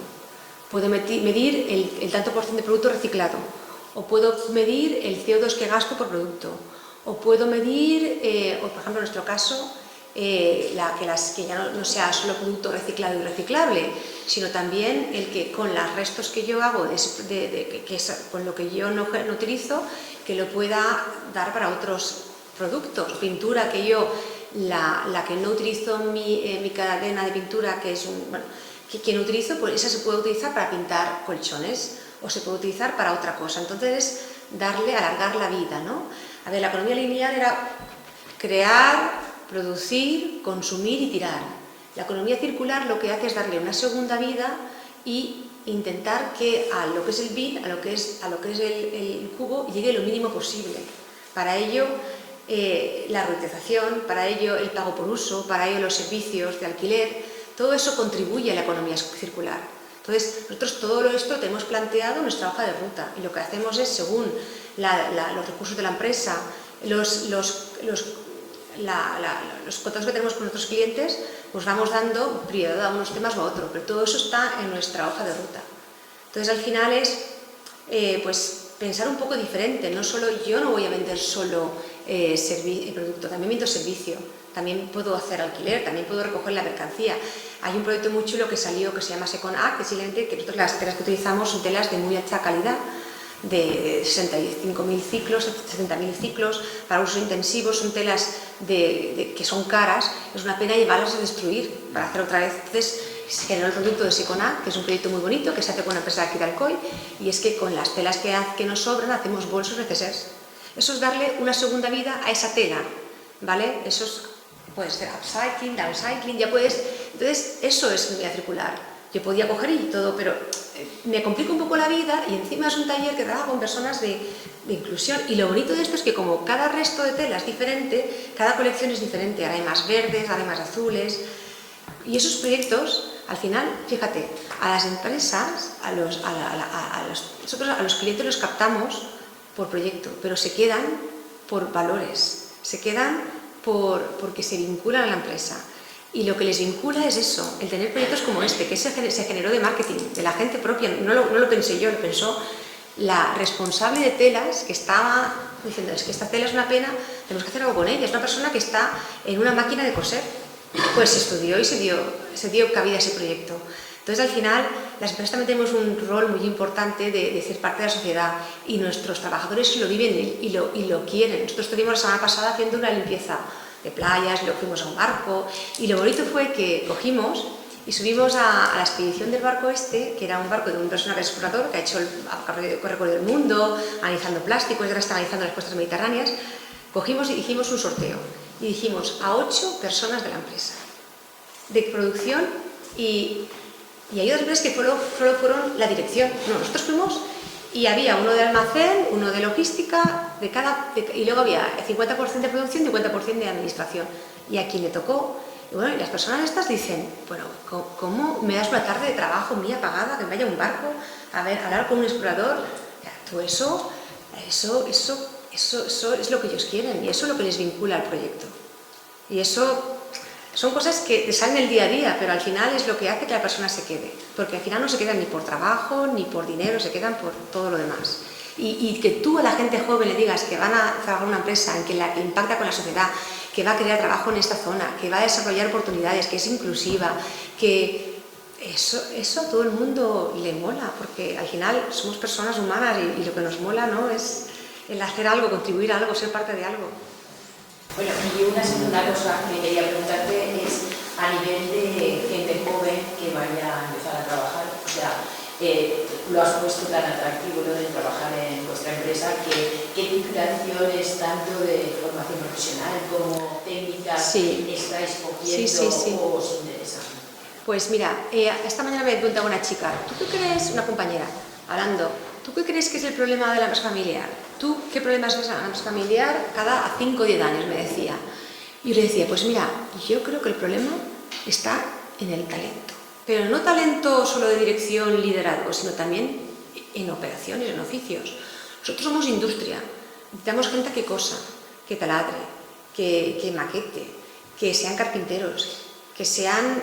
puedo medir el tanto por ciento de producto reciclado, o puedo medir el CO2 que gasto por producto, o puedo medir, o por ejemplo en nuestro caso, que ya no sea solo producto reciclado y reciclable, sino también el que con los restos que yo hago, con lo que yo no utilizo, que lo pueda dar para otros productos. Pintura que yo, la que no utilizo en mi cadena de pintura, que es que no utilizo, pues esa se puede utilizar para pintar colchones o se puede utilizar para otra cosa. Entonces es alargar la vida, ¿no? A ver, la economía lineal era crear, producir, consumir y tirar. La economía circular lo que hace es darle una segunda vida y intentar que a lo que es el bin, a lo que es el cubo, llegue lo mínimo posible. Para ello, la reutilización, para ello el pago por uso, para ello los servicios de alquiler, todo eso contribuye a la economía circular. Entonces, nosotros todo esto tenemos planteado en nuestra hoja de ruta y lo que hacemos es, según los recursos de la empresa, los contratos que tenemos con nuestros clientes, pues vamos dando prioridad a unos temas o a otros, pero todo eso está en nuestra hoja de ruta. Entonces, al final es pues pensar un poco diferente, no solo yo no voy a vender solo producto, también vendo servicio, también puedo hacer alquiler, también puedo recoger la mercancía. Hay un proyecto muy chulo que salió que se llama Second Act, que simplemente que nosotros las telas que utilizamos son telas de muy alta calidad, de 65.000 ciclos, 70.000 ciclos, para usos intensivos, son telas que son caras, es una pena llevarlas a destruir para hacer otra vez. Entonces se generó el producto de Second Act, que es un proyecto muy bonito, que se hace con una empresa de aquí de Alcoy, y es que con las telas que nos sobran hacemos bolsos necesarios. Eso es darle una segunda vida a esa tela, ¿vale? Eso es, puede ser upcycling, downcycling, ya puedes. Entonces, eso es economía circular. Yo podía coger y todo, pero me complica un poco la vida y encima es un taller que trabaja con personas de inclusión. Y lo bonito de esto es que como cada resto de tela es diferente, cada colección es diferente. Ahora hay más verdes, ahora hay más azules. Y esos proyectos, al final, fíjate, a las empresas, nosotros a los clientes los captamos por proyecto, pero se quedan por valores, se quedan porque se vinculan a la empresa. Y lo que les vincula es eso, el tener proyectos como este, que se generó de marketing, de la gente propia, no lo pensé yo, lo pensó la responsable de telas, que estaba diciendo, es que esta tela es una pena, tenemos que hacer algo con ella, es una persona que está en una máquina de coser. Pues se estudió y se dio cabida a ese proyecto. Entonces, al final, las empresas también tenemos un rol muy importante de ser parte de la sociedad y nuestros trabajadores lo viven y lo quieren. Nosotros estuvimos la semana pasada haciendo una limpieza de playas, luego fuimos a un barco y lo bonito fue que cogimos y subimos a la expedición del barco este, que era un barco de un personal explorador que ha hecho el recorrido del mundo, analizando plásticos, y ahora está analizando las costas mediterráneas. Cogimos y hicimos un sorteo y dijimos a 8 personas de la empresa de producción y hay otras empresas que solo fueron la dirección. No, nosotros fuimos Y había uno de almacén, uno de logística, y luego había 50% de producción y 50% de administración. Y a quien le tocó, y bueno, y las personas estas dicen, bueno, ¿cómo me das una tarde de trabajo mía pagada, que me vaya a un barco a hablar con un explorador? Todo eso es lo que ellos quieren y eso es lo que les vincula al proyecto. Y eso son cosas que te salen el día a día, pero al final es lo que hace que la persona se quede. Porque al final no se quedan ni por trabajo, ni por dinero, se quedan por todo lo demás. Y que tú a la gente joven le digas que van a trabajar en una empresa en que impacta con la sociedad, que va a crear trabajo en esta zona, que va a desarrollar oportunidades, que es inclusiva, que eso a todo el mundo le mola, porque al final somos personas humanas y lo que nos mola, ¿no?, es el hacer algo, contribuir a algo, ser parte de algo. Bueno, y una segunda cosa que quería preguntarte es a nivel de gente joven que vaya a empezar a trabajar, o sea, lo has puesto tan atractivo lo de trabajar en vuestra empresa, ¿qué titulaciones tanto de formación profesional como técnicas estáis cogiendo o os interesa? Pues mira, esta mañana me preguntaba una chica, ¿tú qué crees, una compañera, hablando, ¿tú qué crees que es el problema de la empresa familiar? ¿Tú qué problemas ves en la empresa familiar cada 5 o 10 años? Me decía. Y yo le decía, pues mira, yo creo que el problema está en el talento. Pero no talento solo de dirección, liderazgo, sino también en operaciones, en oficios. Nosotros somos industria. Necesitamos gente que cosa, que taladre, que maquete, que sean carpinteros, que sean,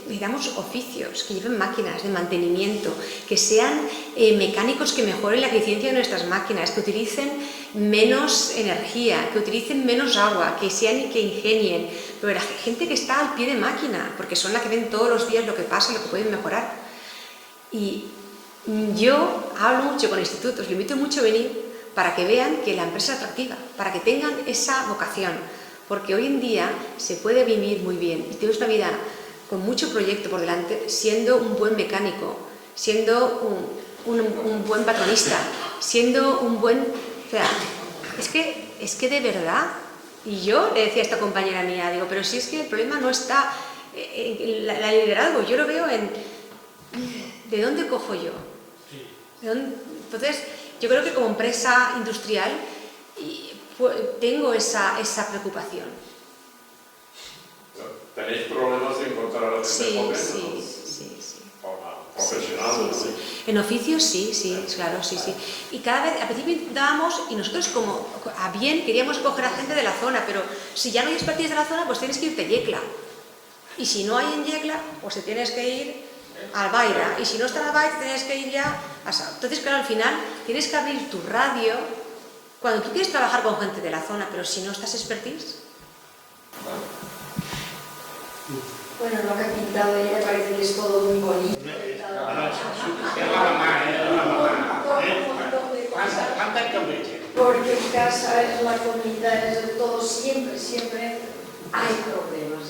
digamos, oficios, que lleven máquinas de mantenimiento, que sean mecánicos que mejoren la eficiencia de nuestras máquinas, que utilicen menos energía, que utilicen menos agua, que ingenien, pero la gente que está al pie de máquina, porque son las que ven todos los días lo que pasa y lo que pueden mejorar. Y yo hablo mucho con institutos, les invito mucho a venir para que vean que la empresa es atractiva, para que tengan esa vocación. Porque hoy en día se puede vivir muy bien y tienes una vida con mucho proyecto por delante, siendo un buen mecánico, siendo un buen patronista, siendo un buen... O sea, es que de verdad, y yo le decía a esta compañera mía, digo, pero si es que el problema no está en la liderazgo, yo lo veo en... ¿De dónde cojo yo? Entonces, yo creo que como empresa industrial... tengo esa preocupación. ¿Tenéis problemas de encontrar a la gente joven? Sí. Profesional. Sí. En oficios sí, claro, sí. Y cada vez, al principio intentábamos, y nosotros como a bien queríamos coger a gente de la zona, pero si ya no hay expertise de la zona, pues tienes que irte a Yecla. Y si no hay en Yecla, pues te tienes que ir a Albaida. Y si no está en Albaida, tienes que ir ya a Sao. Entonces, claro, al final tienes que abrir tu radio. Cuando tú quieres trabajar con gente de la zona, pero si no estás expertise... Bueno, lo que ha pintado ella parece que es todo muy bonito. Porque en casa es la comida, es de todo, siempre hay problemas.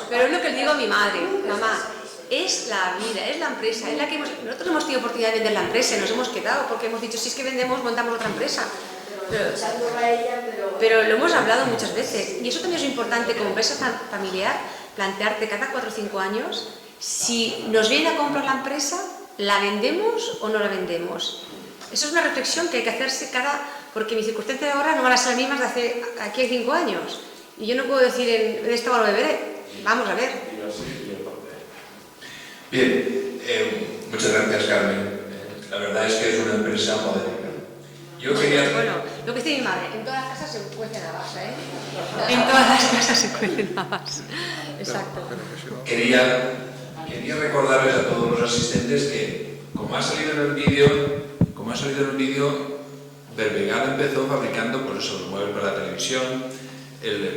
Pero es lo que le digo a mi madre, mamá, es la vida, es la empresa, es la que nosotros hemos tenido oportunidad de vender la empresa y nos hemos quedado porque hemos dicho, si es que vendemos, montamos otra empresa. Pero lo hemos hablado muchas veces y eso también es importante como empresa familiar, plantearte cada 4 o 5 años si nos viene a comprar la empresa, ¿la vendemos o no la vendemos? Eso es una reflexión que hay que hacerse porque mis circunstancias de ahora no van a ser las mismas de hace aquí hay 5 años y yo no puedo decir en esta hora lo beberé, vamos a ver. Bien, muchas gracias Carmen, la verdad es que es una empresa moderna. Bueno, lo que dice mi madre, en todas las casas se cuecen habas, ¿eh? En todas las casas se cuecen habas. Exacto. Quería recordarles a todos los asistentes que, como ha salido en el vídeo, Verbegal empezó fabricando pues eso, los muebles para la televisión.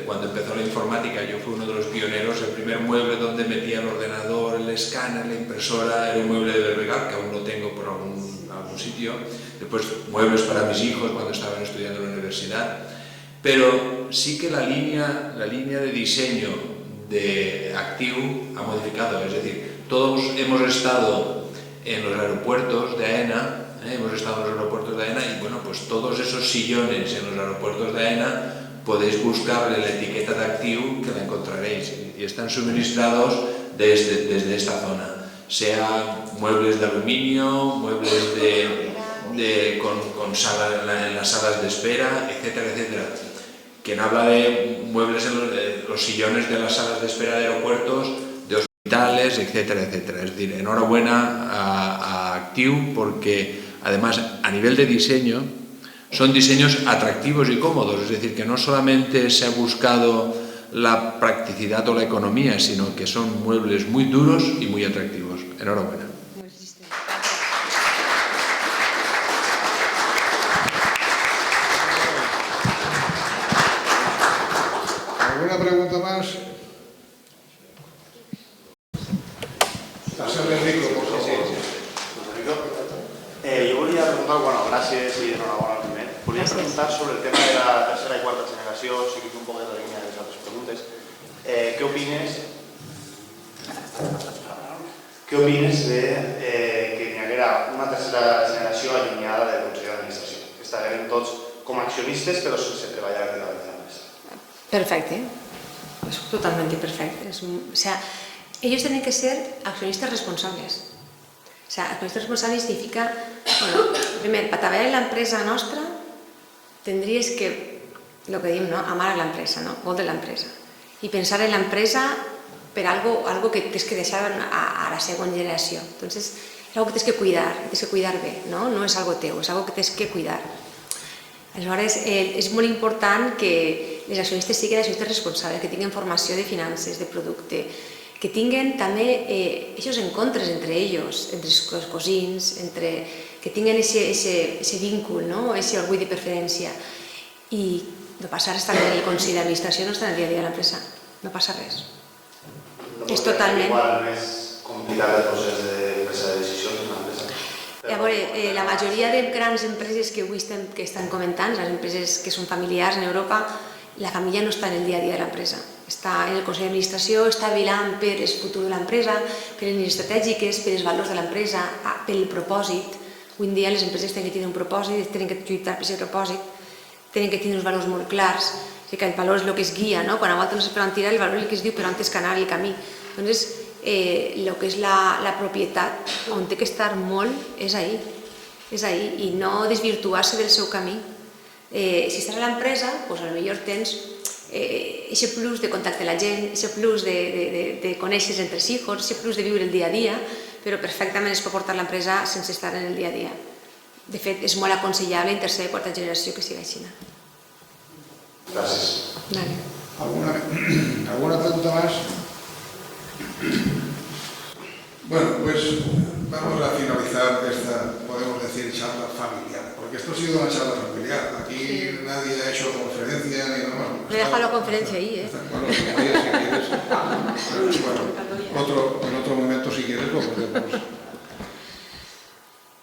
Cuando empezó la informática yo fui uno de los pioneros, el primer mueble donde metía el ordenador, el escáner, la impresora, era un mueble de Verbegal, que aún lo tengo por algún sitio. Después muebles para mis hijos cuando estaban estudiando en la universidad. Pero sí que la línea de diseño de Actiu ha modificado, es decir, todos hemos estado en los aeropuertos de AENA, y bueno, pues todos esos sillones en los aeropuertos de AENA podéis buscarle la etiqueta de Actiu que la encontraréis y están suministrados desde esta zona, sea muebles de aluminio, muebles de con en las salas de espera, etcétera, etcétera. Quien habla de muebles en los sillones de las salas de espera de aeropuertos, de hospitales, etcétera, etcétera. Es decir, enhorabuena a Actiu, porque además a nivel de diseño son diseños atractivos y cómodos, es decir, que no solamente se ha buscado la practicidad o la economía, sino que son muebles muy duros y muy atractivos. Enhorabuena. ¿Alguna pregunta más? Hacerle rico, por favor. Yo volia preguntar, bueno, gràcies i enhorabona primer. Volia preguntar sobre el tema de la tercera i quarta generació, seguint un poc de la línia de les altres preguntes. ¿Qué opines de que hi haguera una tercera generació allunyada del Consell d'Administració? Que estaven tots com a accionistes però sense treballar de la empresa. Perfecte. Es totalmente perfecto. O sea, ellos tienen que ser accionistas responsables. O sea, accionistas responsables significa, bueno, primero, para trabajar en la empresa nuestra, tendrías que, lo que digo, ¿no? Amar a la empresa, ¿no? Vol de la empresa. Y pensar en la empresa per algo que tienes que dejar a la segunda generación. Entonces, es algo que tienes que cuidar bé, ¿no? No es algo teu, es algo que tienes que cuidar. Aleshores, és molt important que les accionistes siguin accionistes responsables, que tinguin formació de finances, de producte, que tinguin també aquests encontres entre ells, entre els cosins, que tinguin aquest vínculo, aquest orgull de preferència. I no passa res, també el Consell d'Administració no està en el dia a dia de l'empresa, no passa res. És totalment... Igual més complicat el procés de presa de decisions en l'empresa. A veure, la majoria de grans empreses que avui estan comentant, les empreses que són familiars en Europa, la família no està en el dia a dia de l'empresa. Està en el Consell d'Administració, està vetllant per el futur de l'empresa, per les línies estratègiques, per els valors de l'empresa, pel propòsit. Avui en dia les empreses tenen que tenir un propòsit, tenen que lluitar per aquest propòsit, tenen que tenir uns valors molt clars, que el valor és el que es guia, quan a vegades no se poden tirar, el valor és el que es diu per on és que anar el camí. Llavors, el que és la propietat, on té que estar molt, és ahí, i no desvirtuar-se del seu camí. Si estàs a l'empresa, potser tens aquest plus de contacte amb la gent, aquest plus de conèixer entre els hijos, aquest plus de viure el dia a dia, però perfectament es pot portar l'empresa sense estar en el dia a dia. De fet, és molt aconsellable en tercera i quarta generació que sigui així. Gràcies. ¿Alguna pregunta más? Bueno, pues vamos a finalizar esta, podemos decir, charla familiar, porque esto ha sido una charla familiar. Aquí nadie ha hecho conferencia ni nada más. Me he dejado la conferencia ahí, ¿eh? Bueno, si quieres. Bueno, en otro momento, si quieres, lo podemos.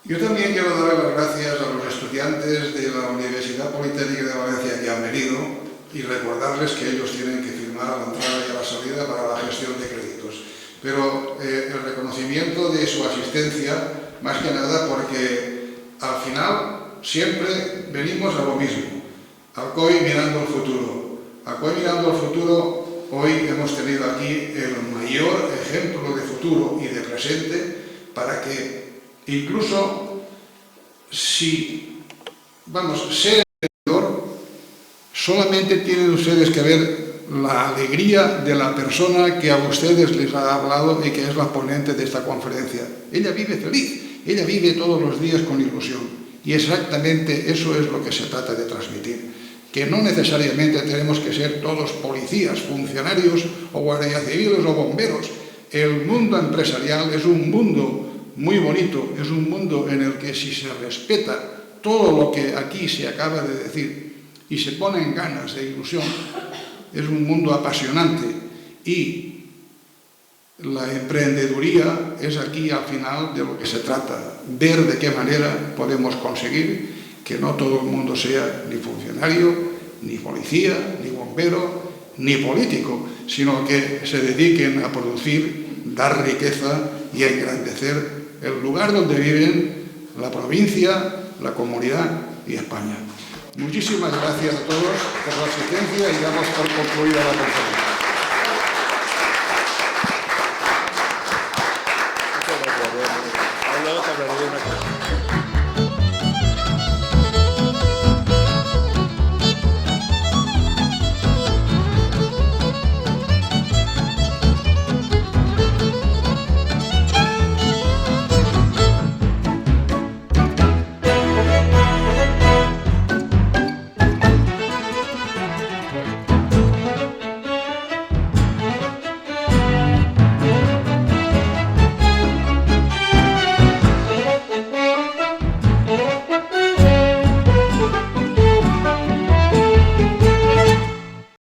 Yo también quiero dar las gracias a los estudiantes de la Universidad Politécnica de Valencia que han venido y recordarles que ellos tienen que firmar a la entrada y a la salida para la gestión de créditos. Pero el reconocimiento de su asistencia, más que nada porque al final siempre venimos a lo mismo. Alcoy mirando el futuro. Alcoy mirando el futuro, hoy hemos tenido aquí el mayor ejemplo de futuro y de presente para que incluso si, ser emprendedor, solamente tienen ustedes que ver la alegría de la persona que a ustedes les ha hablado y que es la ponente de esta conferencia. Ella vive feliz, ella vive todos los días con ilusión. Y exactamente eso es lo que se trata de transmitir. Que no necesariamente tenemos que ser todos policías, funcionarios o guardias civiles o bomberos. El mundo empresarial es un mundo muy bonito, es un mundo en el que si se respeta todo lo que aquí se acaba de decir y se ponen ganas de ilusión, es un mundo apasionante y la emprendeduría es aquí al final de lo que se trata, ver de qué manera podemos conseguir que no todo el mundo sea ni funcionario, ni policía, ni bombero, ni político, sino que se dediquen a producir, dar riqueza y a engrandecer el lugar donde viven, la provincia, la comunidad y España. Muchísimas gracias a todos por la asistencia y damos por concluida la conferencia.